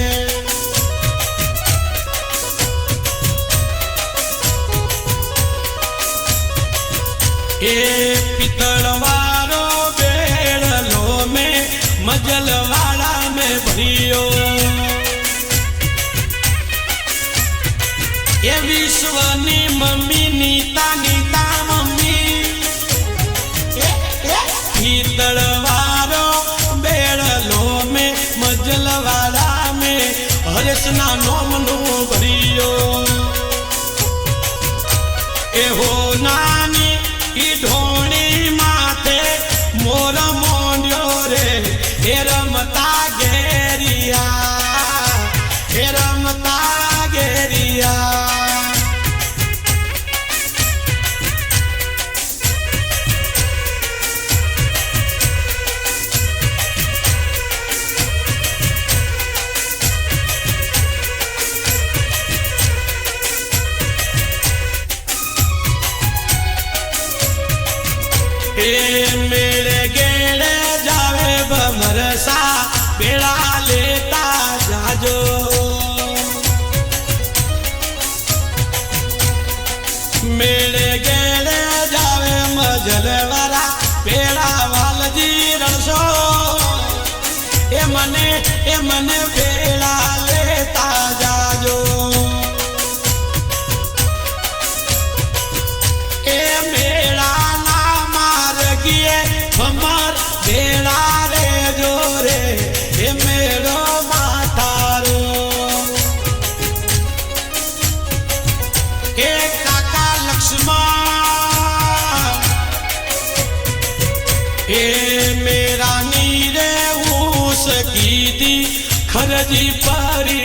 એ પિત્તળવાળો બેડલો મેં મજલવાળા મેં ભર્યો એ વિશ્વની મમ્મી નીતા નીતા મમ્મી પિત્તળવાળો બેડલો મેં મજલવાળા મેં હરેશના નોમનો ભર્યો એ હો નાની ઈ ઢોણી માથે મોર મોંડ્યો રે એ રમતા ઘેરિયા એ રમતા ઘેરિયા मेरे गेले जावे बमरसा बेड़ा लेता जाजो मेरे गेले जावे मजलवाला बेड़ा वालजी रણસો ए मने बेड़ा लेता जाजो ए मेरा हमार बेड़ा रे जोरे हे मेरो मातारो हे काका लक्ष्मण हे मेरा नीरे उस की दी खरजी परी